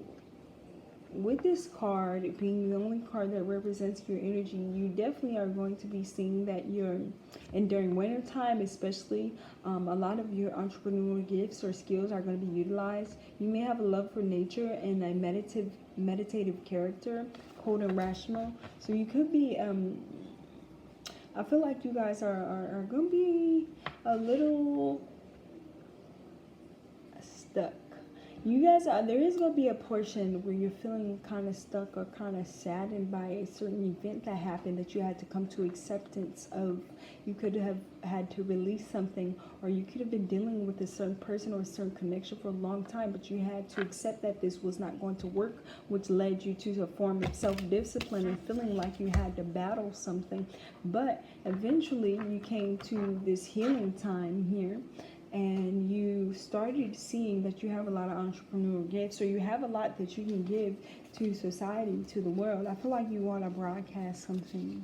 with this card being the only card that represents your energy, you definitely are going to be seeing that and during winter time especially, a lot of your entrepreneurial gifts or skills are going to be utilized. You may have a love for nature and a meditative character, cold and rational. So you could be, I feel like you guys are going to be a little stuck. You guys there is going to be a portion where you're feeling kind of stuck or kind of saddened by a certain event that happened that you had to come to acceptance of. You could have had to release something, or you could have been dealing with a certain person or a certain connection for a long time, but you had to accept that this was not going to work, which led you to a form of self-discipline and feeling like you had to battle something. But eventually you came to this healing time here, and you started seeing that you have a lot of entrepreneurial gifts, or you have a lot that you can give to society, to the world. I feel like you want to broadcast something,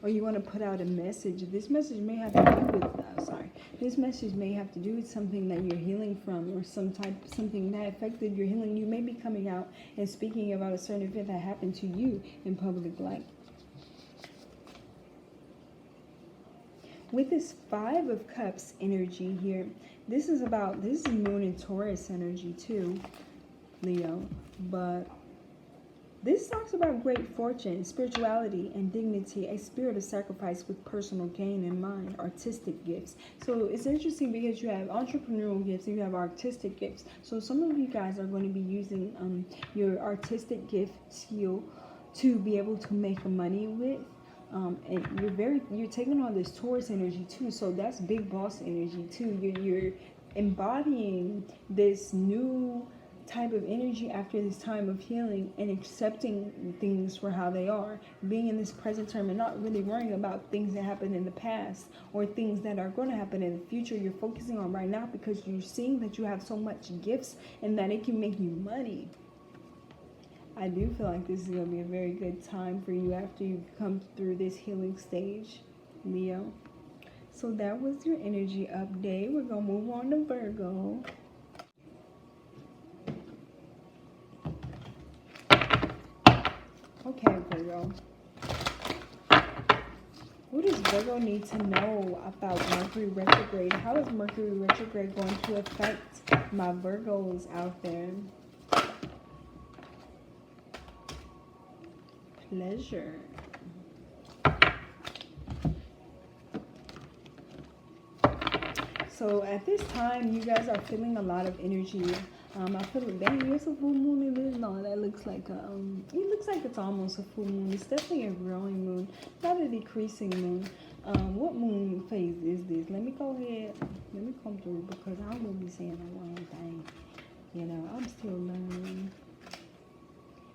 or you want to put out a message. This message may have to do with, this message may have to do with something that you're healing from, or something that affected your healing. You may be coming out and speaking about a certain event that happened to you in public light. With this 5 of Cups energy here, this is Moon and Taurus energy too, Leo. But this talks about great fortune, spirituality, and dignity, a spirit of sacrifice with personal gain in mind, artistic gifts. So it's interesting because you have entrepreneurial gifts and you have artistic gifts. So some of you guys are going to be using your artistic gift skill to be able to make money with. And you're taking on this Taurus energy too, so that's big boss energy too. You're embodying this new type of energy after this time of healing and accepting things for how they are, being in this present time and not really worrying about things that happened in the past or things that are going to happen in the future. You're focusing on right now because you're seeing that you have so much gifts and that it can make you money. I do feel like this is going to be a very good time for you after you come through this healing stage, Leo. So that was your energy update. We're going to move on to Virgo. Okay, Virgo. What does Virgo need to know about Mercury retrograde? How is Mercury retrograde going to affect my Virgos out there? Pleasure. So at this time, you guys are feeling a lot of energy. I feel like, dang, it's a full moon in this. No, that looks like a, it looks like it's almost a full moon. It's definitely a growing moon, not a decreasing moon. What moon phase is this? Let me go ahead. Let me come through because I will be saying the wrong thing. You know, I'm still learning.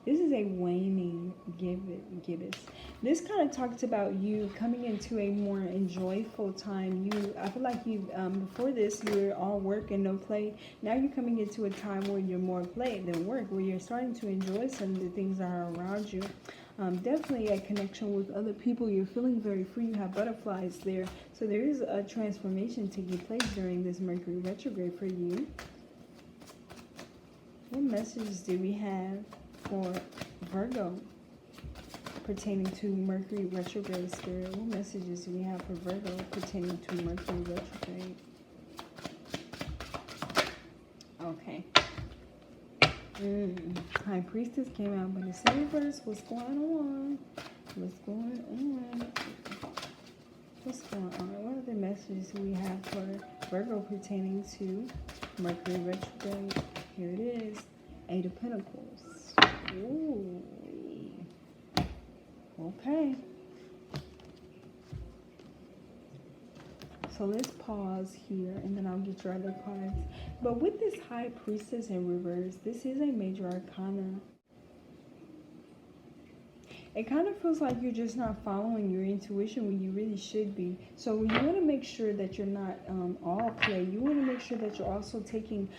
This is a waning gibbous. This kind of talks about you coming into a more enjoyable time. I feel like you, before this, you were all work and no play. Now you're coming into a time where you're more play than work, where you're starting to enjoy some of the things that are around you. Definitely a connection with other people. You're feeling very free. You have butterflies there. So there is a transformation taking place during this Mercury retrograde for you. What messages do we have for Virgo pertaining to Mercury retrograde, Spirit? What messages do we have for Virgo pertaining to Mercury retrograde? Okay. High Priestess came out, but it's in reverse. What's going on? What's going on? What's going on? What are the messages we have for Virgo pertaining to Mercury Retrograde? Here it is. Eight of Pentacles. Ooh. Okay. So let's pause here and then I'll get your other cards. But with this High Priestess in reverse, this is a major arcana. It kind of feels like you're just not following your intuition when you really should be. So you want to make sure that you're not all play. You want to make sure that you're also taking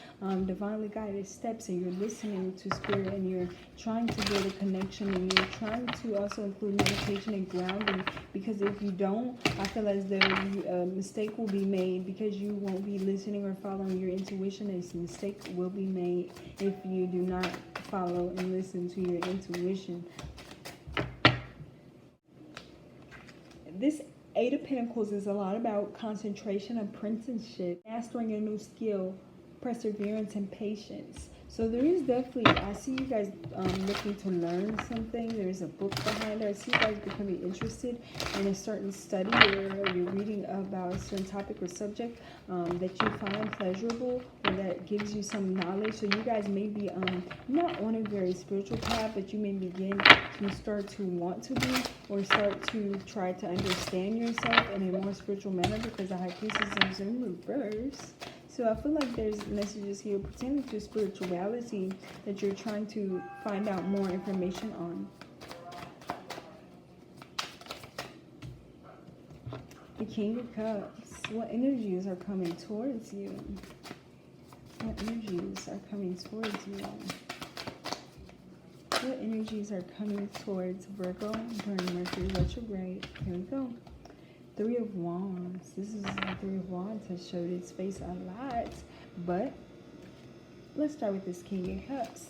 divinely guided steps and you're listening to spirit and you're trying to build a connection and you're trying to also include meditation and grounding. Because if you don't, I feel as though a mistake will be made because you won't be listening or following your intuition. A mistake will be made if you do not follow and listen to your intuition. This Eight of Pentacles is a lot about concentration, apprenticeship, mastering a new skill, perseverance, and patience. So there is definitely, I see you guys looking to learn something. There's a book behind it. I see you guys becoming interested in a certain study or you're reading about a certain topic or subject that you find pleasurable or that gives you some knowledge. So you guys may be not on a very spiritual path, but you may begin to start to want to be or start to try to understand yourself in a more spiritual manner because the High Priestess is in reverse. So I feel like there's messages here pertaining to spirituality that you're trying to find out more information on. The King of Cups. What energies are coming towards you? What energies are coming towards you? What energies are coming towards Virgo during Mercury retrograde? Here we go. Three of Wands. This is the Three of Wands has showed its face a lot, but let's start with this King of Cups.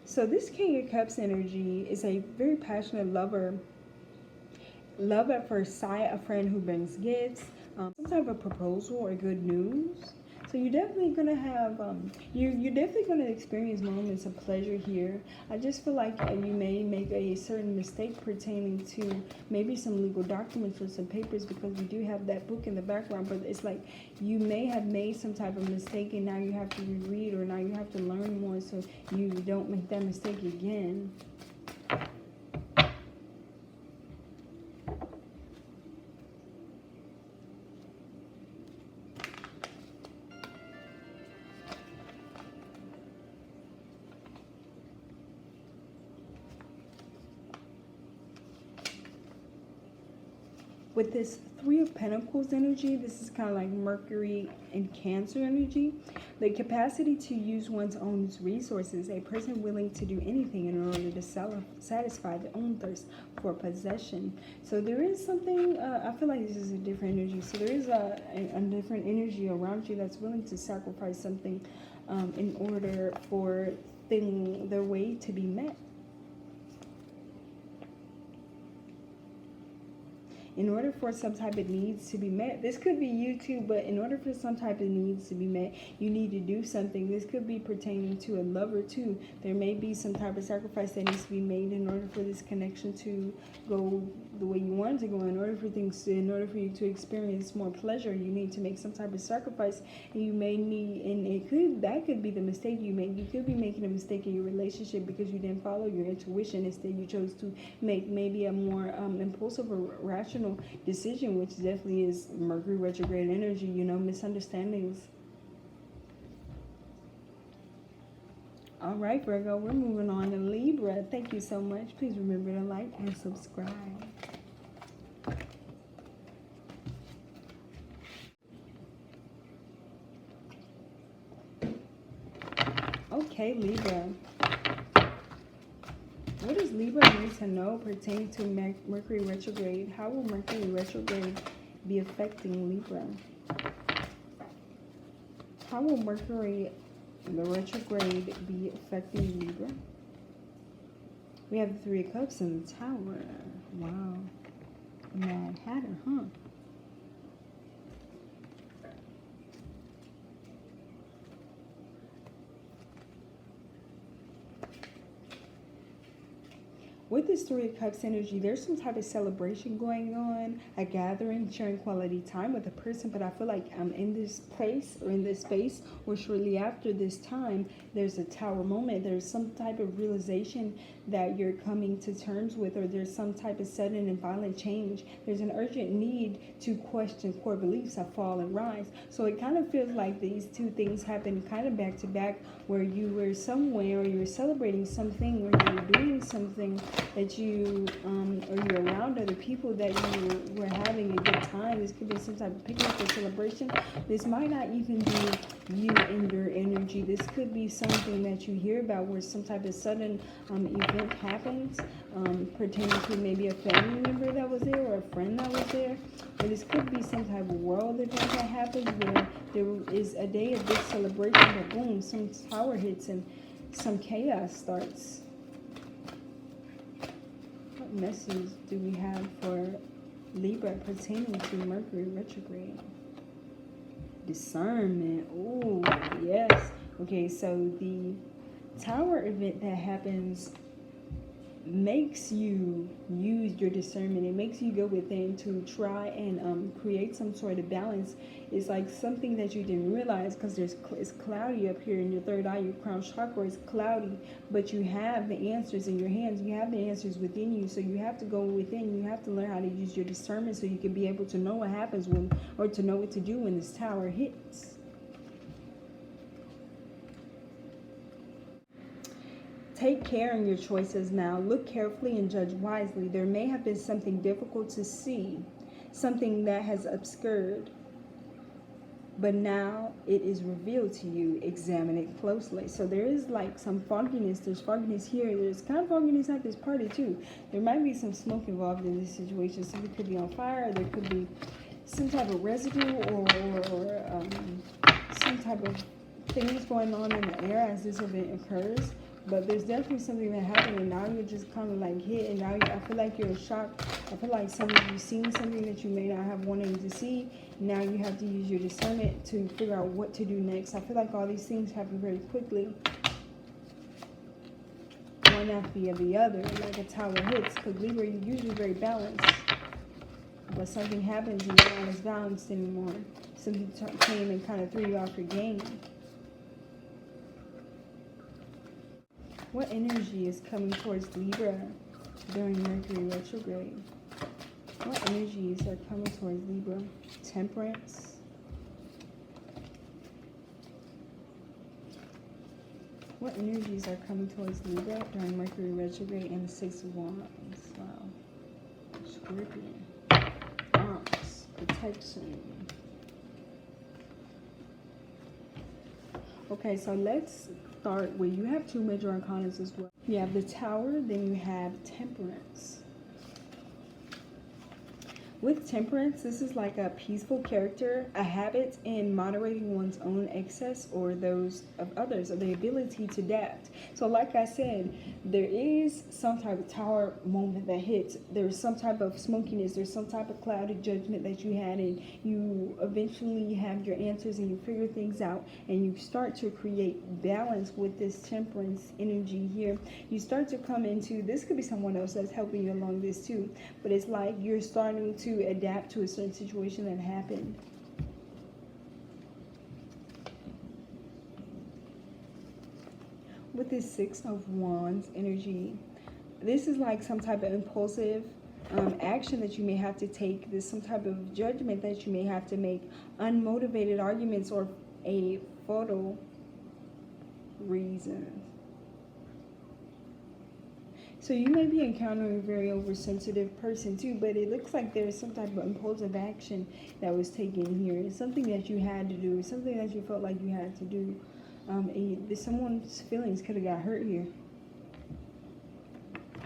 So this King of Cups energy is a very passionate lover. Love at first sight, a friend who brings gifts, some type of proposal or good news. So you're definitely going to have, you're definitely going to experience moments of pleasure here. I just feel like you may make a certain mistake pertaining to maybe some legal documents or some papers because we do have that book in the background. But it's like you may have made some type of mistake and now you have to reread or now you have to learn more so you don't make that mistake again. With this Three of Pentacles energy, this is kind of like Mercury and Cancer energy. The capacity to use one's own resources, a person willing to do anything in order to satisfy their own thirst for possession. So there is something, I feel like this is a different energy. So there is a different energy around you that's willing to sacrifice something in order for their way to be met. In order for some type of needs to be met, this could be you too, but in order for some type of needs to be met, you need to do something. This could be pertaining to a lover too. There may be some type of sacrifice that needs to be made in order for this connection to go the way you want it to go. In order for you to experience more pleasure, you need to make some type of sacrifice. And you may need, and that could be the mistake you made. You could be making a mistake in your relationship because you didn't follow your intuition. Instead, you chose to make maybe a more impulsive or rational decision, which definitely is Mercury retrograde energy, misunderstandings. All right, Virgo, we're moving on to Libra. Thank you so much. Please remember to like and subscribe. Okay, Libra. What does Libra need to know pertaining to Mercury retrograde? How will Mercury retrograde be affecting Libra? How will Mercury retrograde be affecting Libra? We have the Three of Cups in the Tower. Wow. Mad Hatter, huh? With this Three of Cups energy, there's some type of celebration going on, a gathering, sharing quality time with a person, but I feel like I'm in this place or in this space, or shortly after this time, there's a tower moment. There's some type of realization that you're coming to terms with, or there's some type of sudden and violent change. There's an urgent need to question core beliefs that fall and rise. So it kind of feels like these two things happen kind of back to back, where you were somewhere, or you were celebrating something, or you were doing something that you, or you're around other people that you were having a good time. This could be some type of picnic or celebration. This might not even be you and your energy. This could be something that you hear about where some type of sudden event happens, pertaining to maybe a family member that was there or a friend that was there. Or this could be some type of world event that happens where there is a day of big celebration, but boom, some tower hits and some chaos starts. What message do we have for Libra pertaining to Mercury retrograde? Discernment. Oh, yes. Okay, so the tower event that happens makes you use your discernment. It makes you go within to try and create some sort of balance. It's like something that you didn't realize, because it's cloudy up here in your third eye. Your crown chakra is cloudy, but you have the answers in your hands. You have the answers within you. So you have to go within. You have to learn how to use your discernment so you can be able to know what happens when, or to know what to do when this tower hits. Take care in your choices now. Look carefully and judge wisely. There may have been something difficult to see, something that has obscured, but now it is revealed to you. Examine it closely. So there is like some fogginess. There's fogginess here. There's kind of fogginess at this party too. There might be some smoke involved in this situation. Something could be on fire. There could be some type of residue or some type of things going on in the air as this event occurs. But there's definitely something that happened, and now you're just kind of like hit, and now I feel like you're in shock. I feel like some of you seen something that you may not have wanted to see. Now you have to use your discernment to figure out what to do next. I feel like all these things happen very quickly, one after the other, like a tower hits. Because Libra, you're usually very balanced, but something happens and you're not as balanced anymore. Something came and kind of threw you off your game. What energy is coming towards Libra during Mercury retrograde? What energies are coming towards Libra? Temperance. What energies are coming towards Libra during Mercury retrograde and the Six of Wands? Wow. Scorpion. Ox. Protection. Okay, so let's start with, you have two major arcanas as well. You have the Tower, then you have Temperance. With Temperance, this is like a peaceful character, a habit in moderating one's own excess or those of others, or the ability to adapt. So like I said, there is some type of tower moment that hits. There's some type of smokiness. There's some type of clouded judgment that you had, and you eventually have your answers and you figure things out, and you start to create balance with this Temperance energy here. You start to come into, this could be someone else that's helping you along this too, but it's like you're starting to adapt to a certain situation that happened. With this Six of Wands energy, this is like some type of impulsive action that you may have to take. There's some type of judgment that you may have to make, unmotivated arguments, or a photo reason. So you may be encountering a very oversensitive person too, but it looks like there's some type of impulsive action that was taken here. It's something that you had to do, something that you felt like you had to do. Someone's feelings could have got hurt here.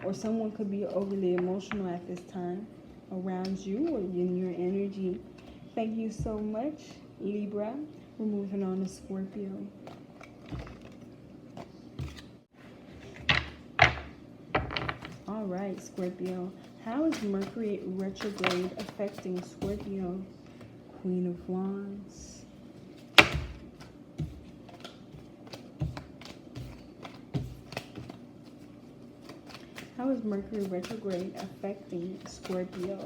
Or someone could be overly emotional at this time around you or in your energy. Thank you so much, Libra. We're moving on to Scorpio. All right, Scorpio. How is Mercury retrograde affecting Scorpio? Queen of Wands. How is Mercury retrograde affecting Scorpio?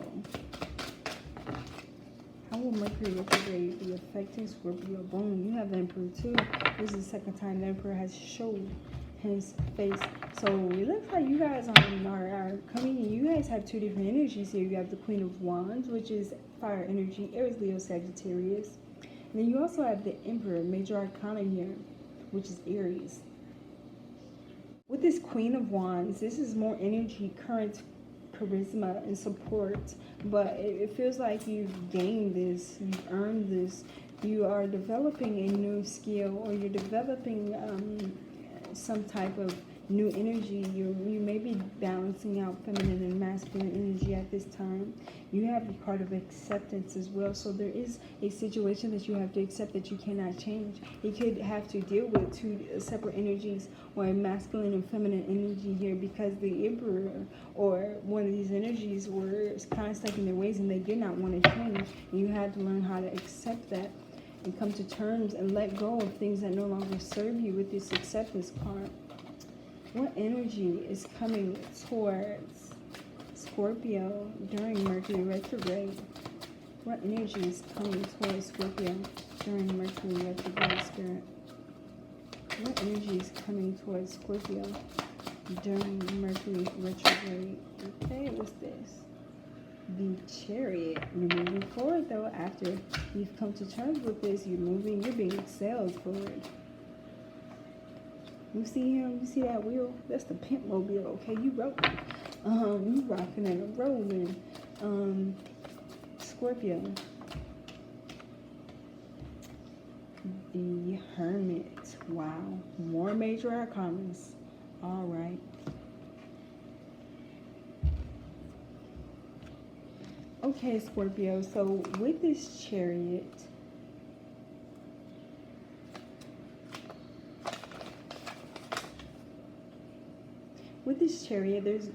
How will Mercury retrograde be affecting Scorpio? Boom, you have the Emperor too. This is the second time the Emperor has showed his face. So it looks like you guys are coming in. You guys have two different energies here. You have the Queen of Wands, which is fire energy, Aries, Leo, Sagittarius. And then you also have the Emperor, major arcana here, which is Aries. With this Queen of Wands, this is more energy, current, charisma, and support. But it feels like you've gained this, you've earned this. You are developing a new skill, or you're developing some type of new energy. You may be balancing out feminine and masculine energy at this time. You have a part of acceptance as well. So there is a situation that you have to accept that you cannot change. You could have to deal with two separate energies, or a masculine and feminine energy here, because the Emperor or one of these energies were kind of stuck in their ways and they did not want to change. And you had to learn how to accept that and come to terms and let go of things that no longer serve you with this acceptance card. What energy is coming towards Scorpio during Mercury retrograde? What energy is coming towards Scorpio during Mercury retrograde, Spirit? What energy is coming towards Scorpio during Mercury retrograde? Okay, what's this? The Chariot. You're moving forward though. After you've come to terms with this, you're being excelled forward. You see him? You see that wheel? That's the pimp mobile, okay? You rocking. You rocking and rolling. Scorpio. The Hermit. Wow. More major arcanas. All right. Okay, Scorpio. So with this Chariot, there's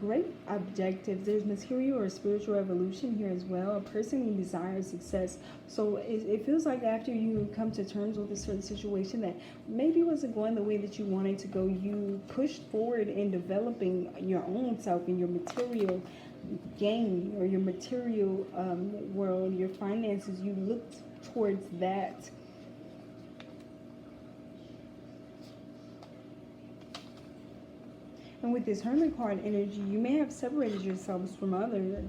great objectives. There's material or spiritual evolution here as well. A person who desires success. So it feels like after you come to terms with a certain situation that maybe wasn't going the way that you wanted to go, you pushed forward in developing your own self and your material gain, or your material world, your finances. You looked towards that. And with this Hermit card energy, you may have separated yourselves from others.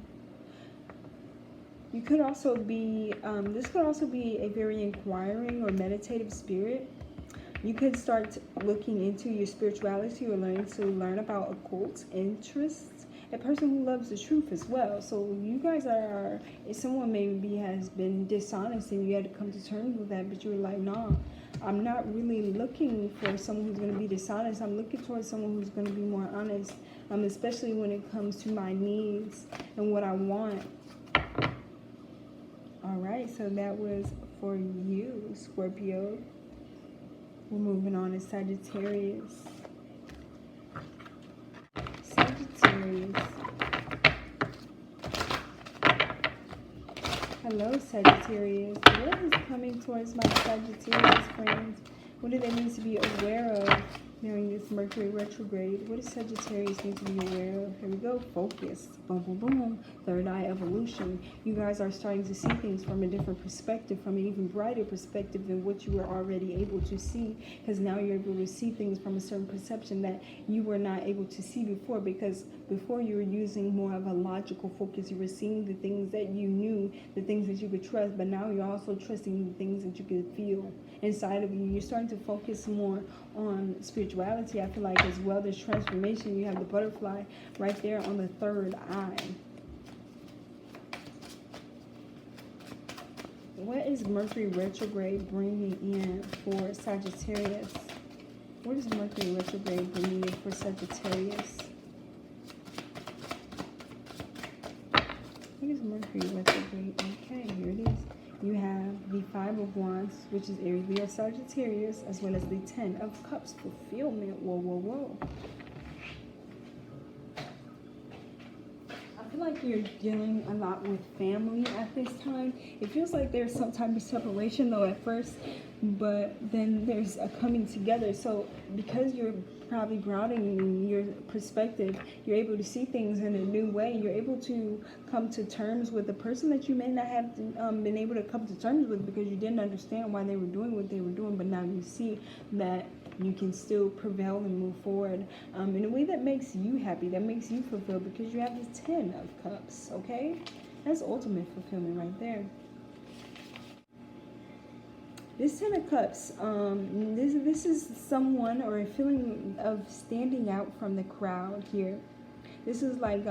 You could also be, this could also be a very inquiring or meditative spirit. You could start looking into your spirituality or learn about occult interests. A person who loves the truth as well. So you guys are, if someone maybe has been dishonest and you had to come to terms with that, but you were like, no, I'm not really looking for someone who's going to be dishonest. I'm looking towards someone who's going to be more honest, especially when it comes to my needs and what I want. All right, so that was for you, Scorpio. We're moving on to Sagittarius. Sagittarius. Hello, Sagittarius. What is coming towards my Sagittarius friends? What do they need to be aware of during this Mercury retrograde? What does Sagittarius need to be aware of? Here we go. Focus. Boom, boom, boom. Third eye evolution. You guys are starting to see things from a different perspective, from an even brighter perspective than what you were already able to see. Because now you're able to see things from a certain perception that you were not able to see before. Because before you were using more of a logical focus. You were seeing the things that you knew, the things that you could trust. But now you're also trusting the things that you could feel inside of you. You're starting to focus more on spirituality, I feel like, as well. There's transformation. You have the butterfly right there on the third eye. What is Mercury retrograde bringing in for Sagittarius? What is Mercury retrograde bringing in for Sagittarius? What is Mercury retrograde? Okay, here it is. You have the Five of Wands, which is Aries, Leo, Sagittarius, as well as the Ten of Cups, fulfillment. Whoa, whoa, whoa. I feel like you're dealing a lot with family at this time. It feels like there's some type of separation though at first, but then there's a coming together. So because you're probably broadening your perspective. You're able to see things in a new way. You're able to come to terms with a person that you may not have been able to come to terms with because you didn't understand why they were doing what they were doing, but now you see that you can still prevail and move forward in a way that makes you happy, that makes you fulfilled, because you have the 10 of Cups, okay? That's ultimate fulfillment right there. This 10 of Cups, this is someone or a feeling of standing out from the crowd here. This is like,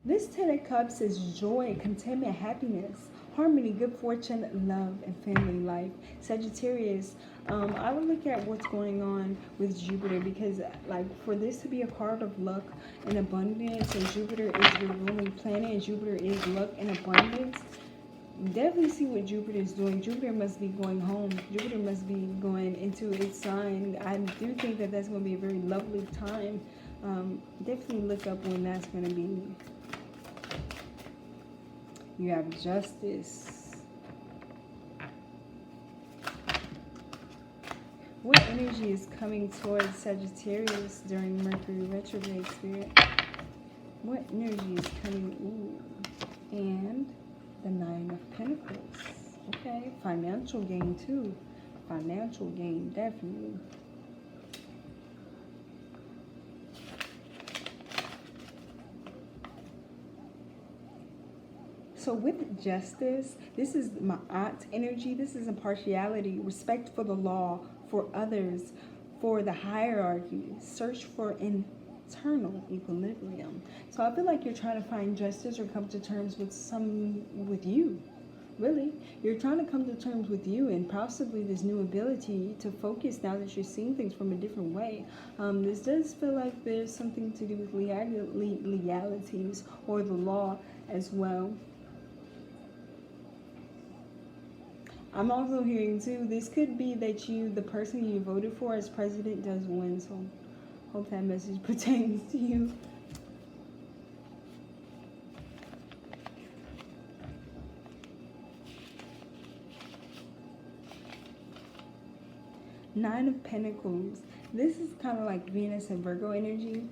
this 10 of Cups is joy, contentment, happiness, harmony, good fortune, love, and family life. Sagittarius, I would look at what's going on with Jupiter, because like for this to be a card of luck and abundance, and Jupiter is your ruling planet, and Jupiter is luck and abundance, definitely see what Jupiter is doing. Jupiter must be going home. Jupiter must be going into its sign. I do think that that's going to be a very lovely time. Definitely look up when that's going to be. You have Justice. What energy is coming towards Sagittarius during Mercury Retrograde, Spirit? What energy is coming? Ooh. And the 9 of Pentacles. Okay. Financial gain, too. Financial gain, definitely. So with Justice, this is Ma'at energy. This is impartiality, respect for the law, for others, for the hierarchy, search for internal equilibrium. So I feel like you're trying to find justice or come to terms with you. Really, you're trying to come to terms with you and possibly this new ability to focus now that you're seeing things from a different way. This does feel like there's something to do with legalities or the law as well. I'm also hearing too, this could be that the person you voted for as president does win. So hope that message pertains to you. Nine of Pentacles. This is kind of like Venus and Virgo energy.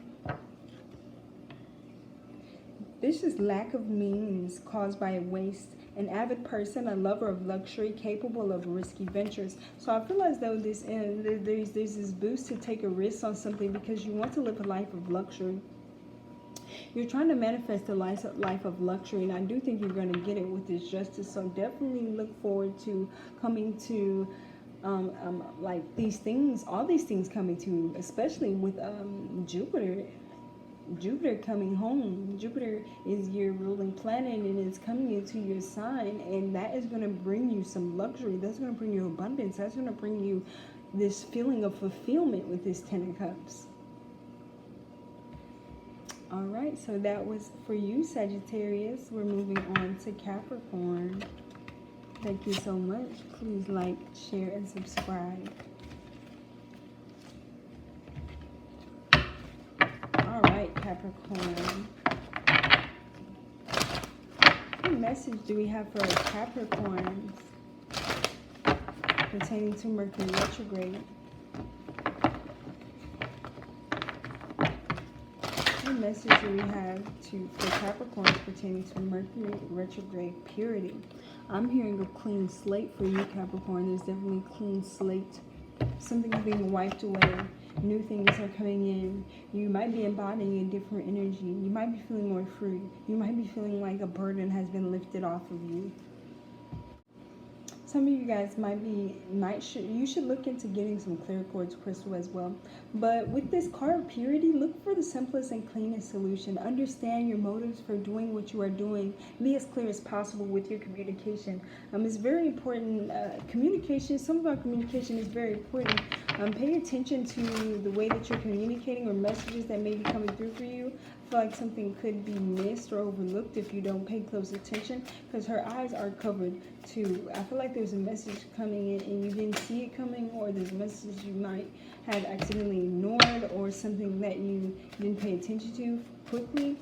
This is lack of means caused by a waste. An avid person, a lover of luxury, capable of risky ventures. So I feel as though there's this boost to take a risk on something because you want to live a life of luxury. You're trying to manifest a life of luxury, and I do think you're going to get it with this Justice. So definitely look forward to coming to like these things, all these things coming to you, especially with Jupiter coming home. Jupiter is your ruling planet and it's coming into your sign, and that is going to bring you some luxury. That's going to bring you abundance. That's going to bring you this feeling of fulfillment with this 10 of Cups. All right, so that was for you, Sagittarius. We're moving on to Capricorn. Thank you so much. Please like, share, and subscribe. Capricorn. What message do we have for Capricorns pertaining to Mercury Retrograde? What message do we have for Capricorns pertaining to Mercury Retrograde purity? I'm hearing a clean slate for you, Capricorn. There's definitely a clean slate. Something's being wiped away. New things are coming in. You might be embodying a different energy. You might be feeling more free. You might be feeling like a burden has been lifted off of you. Some of you guys you should look into getting some clear quartz crystal as well. But with this card purity, look for the simplest and cleanest solution. Understand your motives for doing what you are doing. Be as clear as possible with your communication. It's very important. Communication, some of our communication is very important. Pay attention to the way that you're communicating or messages that may be coming through for you. I feel like something could be missed or overlooked if you don't pay close attention, because her eyes are covered too. I feel like there's a message coming in and you didn't see it coming, or there's a message you might have accidentally ignored, or something that you didn't pay attention to quickly.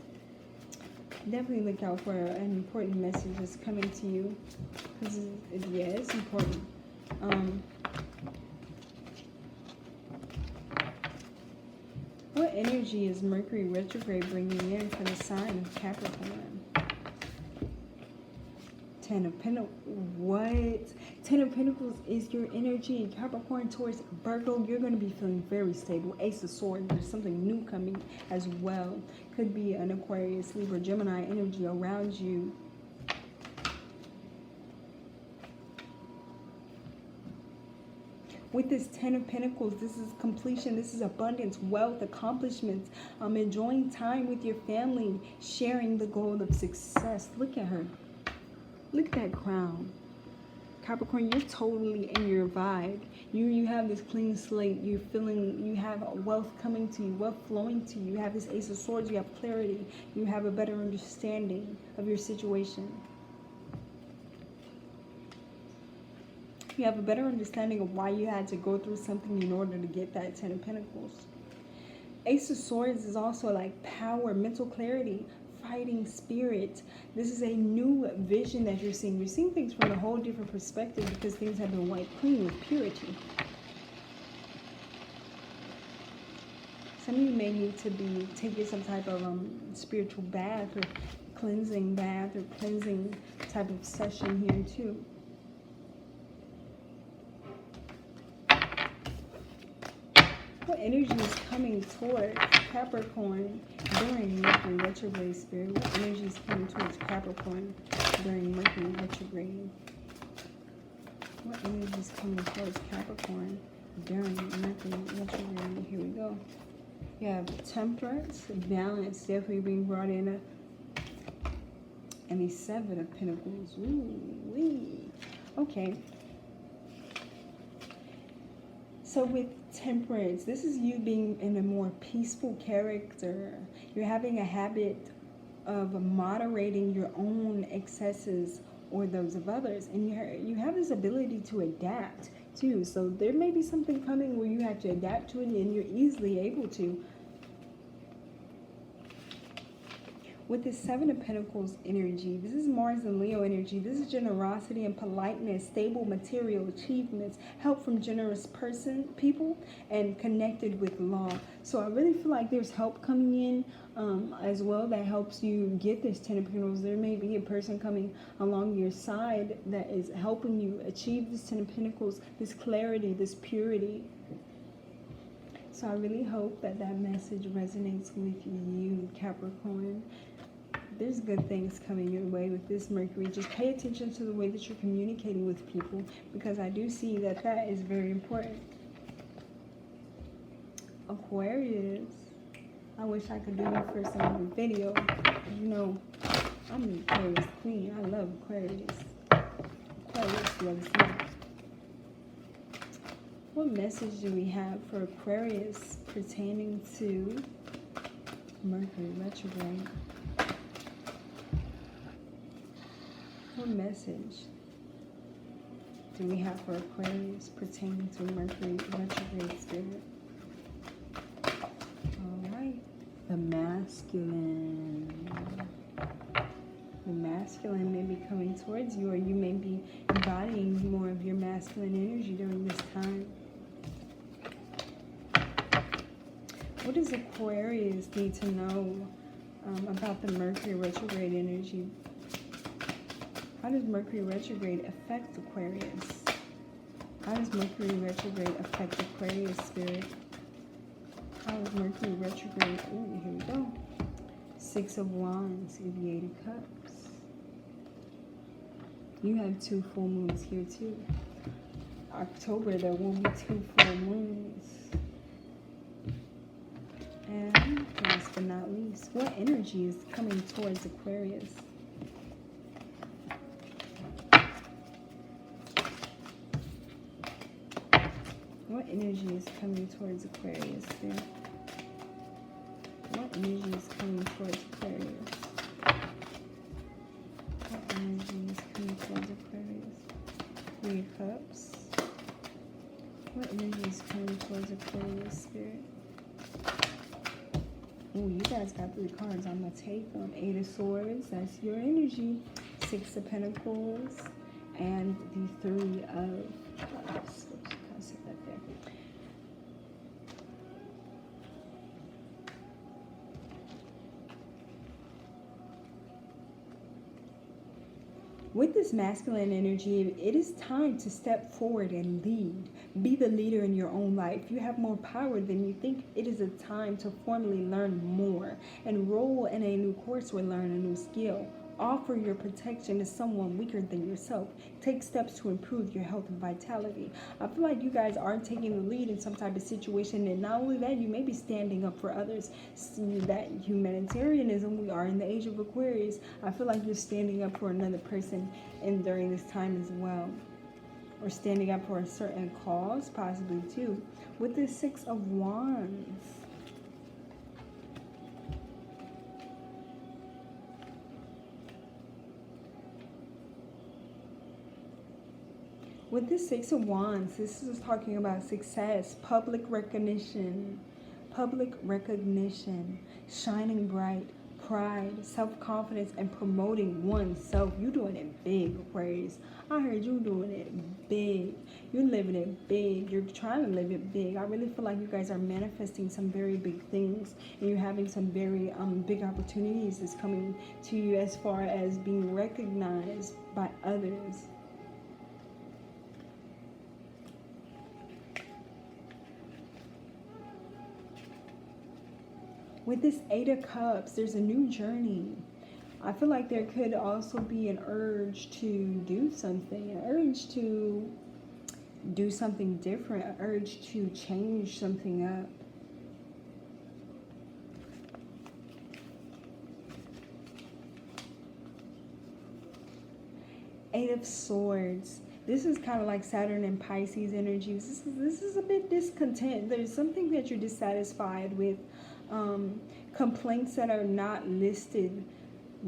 Definitely look out for an important message that's coming to you. Because, yeah, it's important. What energy is Mercury retrograde bringing in for the sign of Capricorn? 10 of Pentacles. What? 10 of Pentacles is your energy. Capricorn, Taurus, Virgo, you're going to be feeling very stable. Ace of Swords, there's something new coming as well. Could be an Aquarius, Libra, Gemini energy around you. With this 10 of Pentacles, this is completion, this is abundance, wealth, accomplishments, enjoying time with your family, sharing the goal of success. Look at her. Look at that crown. Capricorn, you're totally in your vibe. You have this clean slate. You're feeling, you have wealth coming to you, wealth flowing to you. You have this Ace of Swords. You have clarity. You have a better understanding of your situation. You have a better understanding of why you had to go through something in order to get that 10 of Pentacles. Ace of Swords is also like power, mental clarity, fighting spirit. This is a new vision that you're seeing. You're seeing things from a whole different perspective because things have been wiped clean with purity. Some of you may need to be taking some type of spiritual bath or cleansing bath or cleansing type of session here too. What energy is coming towards Capricorn during Mercury retrograde, spirit? What energy is coming towards Capricorn during Mercury retrograde? What energy is coming towards Capricorn during Mercury retrograde? Here we go. You have temperance, balance, definitely being brought in. And the 7 of Pentacles. Ooh, wee. Okay. So with temperance, this is you being in a more peaceful character. You're having a habit of moderating your own excesses or those of others. And you have this ability to adapt too. So there may be something coming where you have to adapt to it and you're easily able to. With this 7 of Pentacles energy, this is Mars and Leo energy. This is generosity and politeness, stable material achievements, help from generous people, and connected with law. So I really feel like there's help coming in as well that helps you get this 10 of Pentacles. There may be a person coming along your side that is helping you achieve this 10 of Pentacles, this clarity, this purity. So I really hope that that message resonates with you, Capricorn. There's good things coming your way with this Mercury. Just pay attention to the way that you're communicating with people, because I do see that that is very important. Aquarius. I wish I could do my first ever video. You know, I'm an Aquarius queen. I love Aquarius. Aquarius loves me. What message do we have for Aquarius pertaining to Mercury retrograde? What message do we have for Aquarius pertaining to Mercury retrograde, spirit? All right. The masculine. The masculine may be coming towards you, or you may be embodying more of your masculine energy during this time. What does Aquarius need to know about the Mercury retrograde energy? How does Mercury retrograde affect Aquarius? How does Mercury retrograde affect Aquarius, spirit? How is Mercury retrograde? Ooh, here we go. 6 of Wands, the 8 of Cups. You have 2 full moons here too. October, there will be 2 full moons. And last but not least, what energy is coming towards Aquarius? What energy is coming towards Aquarius here? What energy is coming towards Aquarius? What energy is coming towards Aquarius? 3 of Cups. What energy is coming towards Aquarius, spirit? Oh, you guys got 3 cards. I'm going to take them. 8 of Swords, that's your energy. 6 of Pentacles, and the 3 of Cups. Kind of set that there. With this masculine energy, it is time to step forward and lead. Be the leader in your own life. You have more power than you think. It is a time to formally learn more. Enroll in a new course or learn a new skill. Offer your protection to someone weaker than yourself. Take steps to improve your health and vitality. I feel like you guys are taking the lead in some type of situation, and not only that, you may be standing up for others. See that humanitarianism, we are in the age of Aquarius. I feel like you're standing up for another person and during this time as well. Or standing up for a certain cause, possibly too. With the 6 of Wands. With this 6 of Wands, this is talking about success, public recognition, shining bright, pride, self-confidence, and promoting oneself. You're doing it big, Aquarius. I heard you doing it big. You're living it big. You're trying to live it big. I really feel like you guys are manifesting some very big things, and you're having some very big opportunities that's coming to you as far as being recognized by others. With this 8 of Cups, there's a new journey. I feel like there could also be an urge to do something, an urge to do something different, an urge to change something up. Eight of Swords. This is kind of like Saturn and Pisces energies. This is a bit discontent. There's something that you're dissatisfied with. Complaints that are not listed,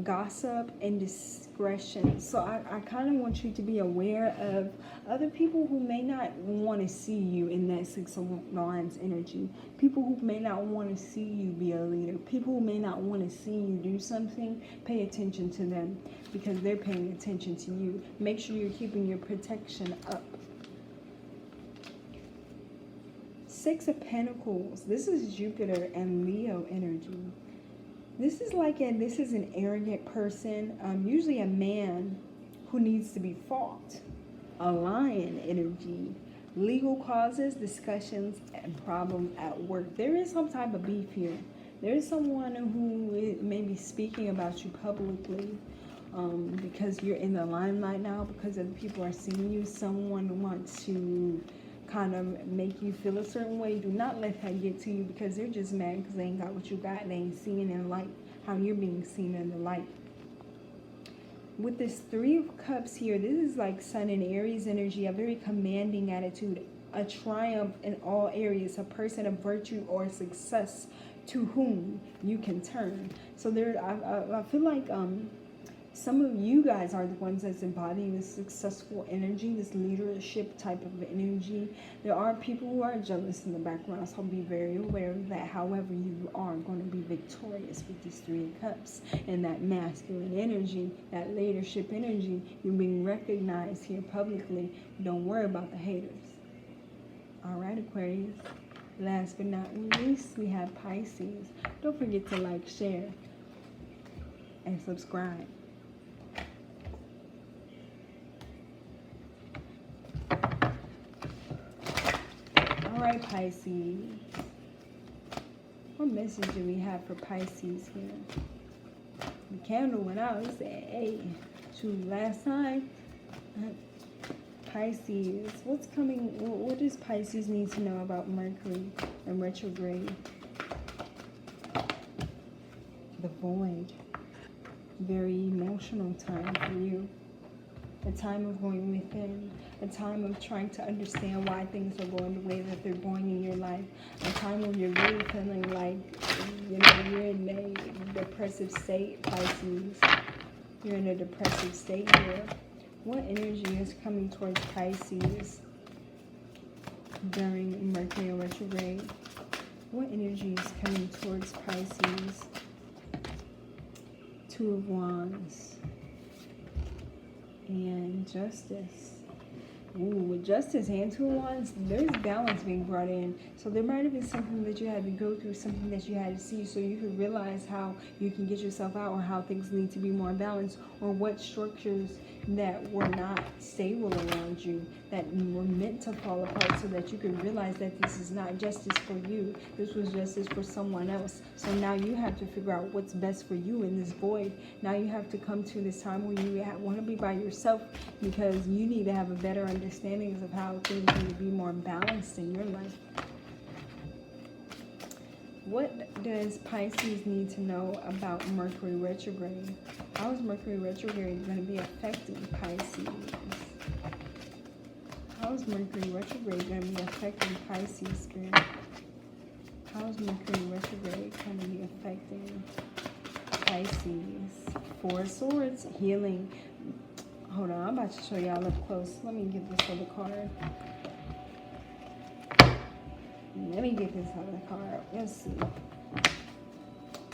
gossip, and discretion. So I kind of want you to be aware of other people who may not want to see you in that 6 of Wands energy. People who may not want to see you be a leader. People who may not want to see you do something. Pay attention to them because they're paying attention to you. Make sure you're keeping your protection up. 6 of Pentacles. This is Jupiter and Leo energy. This is an arrogant person, usually a man who needs to be fought. A Lion energy. Legal causes, discussions, and problems at work. There is some type of beef here. There is someone who may be speaking about you publicly because you're in the limelight now, because other people are seeing you. Someone wants to kind of make you feel a certain way. Do not let that get to you because they're just mad because they ain't got what you got. They ain't seeing in light how you're being seen in the light. With this 3 of Cups here, this is like Sun and Aries energy, a very commanding attitude, a triumph in all areas, a person of virtue or success to whom you can turn. So there, I feel like some of you guys are the ones that's embodying this successful energy, this leadership type of energy. There are people who are jealous in the background, so be very aware of that. However, you are going to be victorious with these 3 of Cups and that masculine energy, that leadership energy. You're being recognized here publicly. Don't worry about the haters. All right, Aquarius. Last but not least, we have Pisces. Don't forget to like, share, and subscribe. Alright, Pisces. What message do we have for Pisces here? The candle went out. It said, hey, last time. Pisces. What's coming? What does Pisces need to know about Mercury and retrograde? The Void. Very emotional time for you. A time of going within, a time of trying to understand why things are going the way that they're going in your life, a time where you're really feeling like, you're in a depressive state, Pisces. You're in a depressive state here. What energy is coming towards Pisces during Mercury retrograde? What energy is coming towards Pisces? Two of Wands. And Justice. Ooh, with Justice and Two of Wands, there's balance being brought in. So there might have been something that you had to go through, something that you had to see, so you could realize how you can get yourself out, or how things need to be more balanced, or what structures that were not stable around you, that were meant to fall apart, so that you could realize that this is not justice for you. This was justice for someone else. So now you have to figure out what's best for you in this void. Now you have to come to this time where you want to be by yourself, because you need to have a better understanding of how things need to be more balanced in your life. What does Pisces need to know about Mercury Retrograde? How is Mercury Retrograde going to be affecting Pisces? How is Mercury Retrograde going to be affecting Pisces, Spirit? How is Mercury Retrograde going to be affecting Pisces? Four of Swords, healing. Hold on, I'm about to show y'all up close. Let me get this other card. Let's see.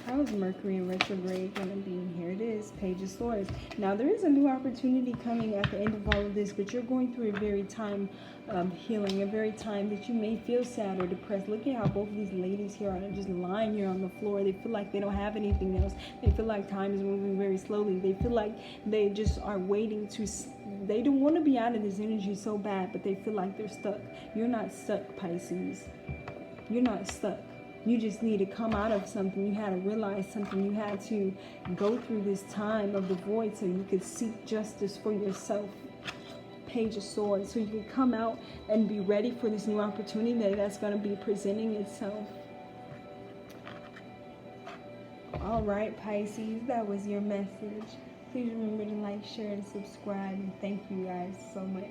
How is Mercury retrograde going to be? Here it is, Page of Swords. Now, there is a new opportunity coming at the end of all of this, but you're going through a very time of healing, a very time that you may feel sad or depressed. Look at how both of these ladies here are just lying here on the floor. They feel like they don't have anything else. They feel like time is moving very slowly. They feel like they just are waiting to... They don't want to be out of this energy so bad, but they feel like they're stuck. You're not stuck, Pisces. You're not stuck. You just need to come out of something. You had to realize something. You had to go through this time of the void so you could seek justice for yourself. Page of Swords. So you could come out and be ready for this new opportunity that's going to be presenting itself. All right, Pisces, that was your message. Please remember to like, share, and subscribe. And thank you guys so much.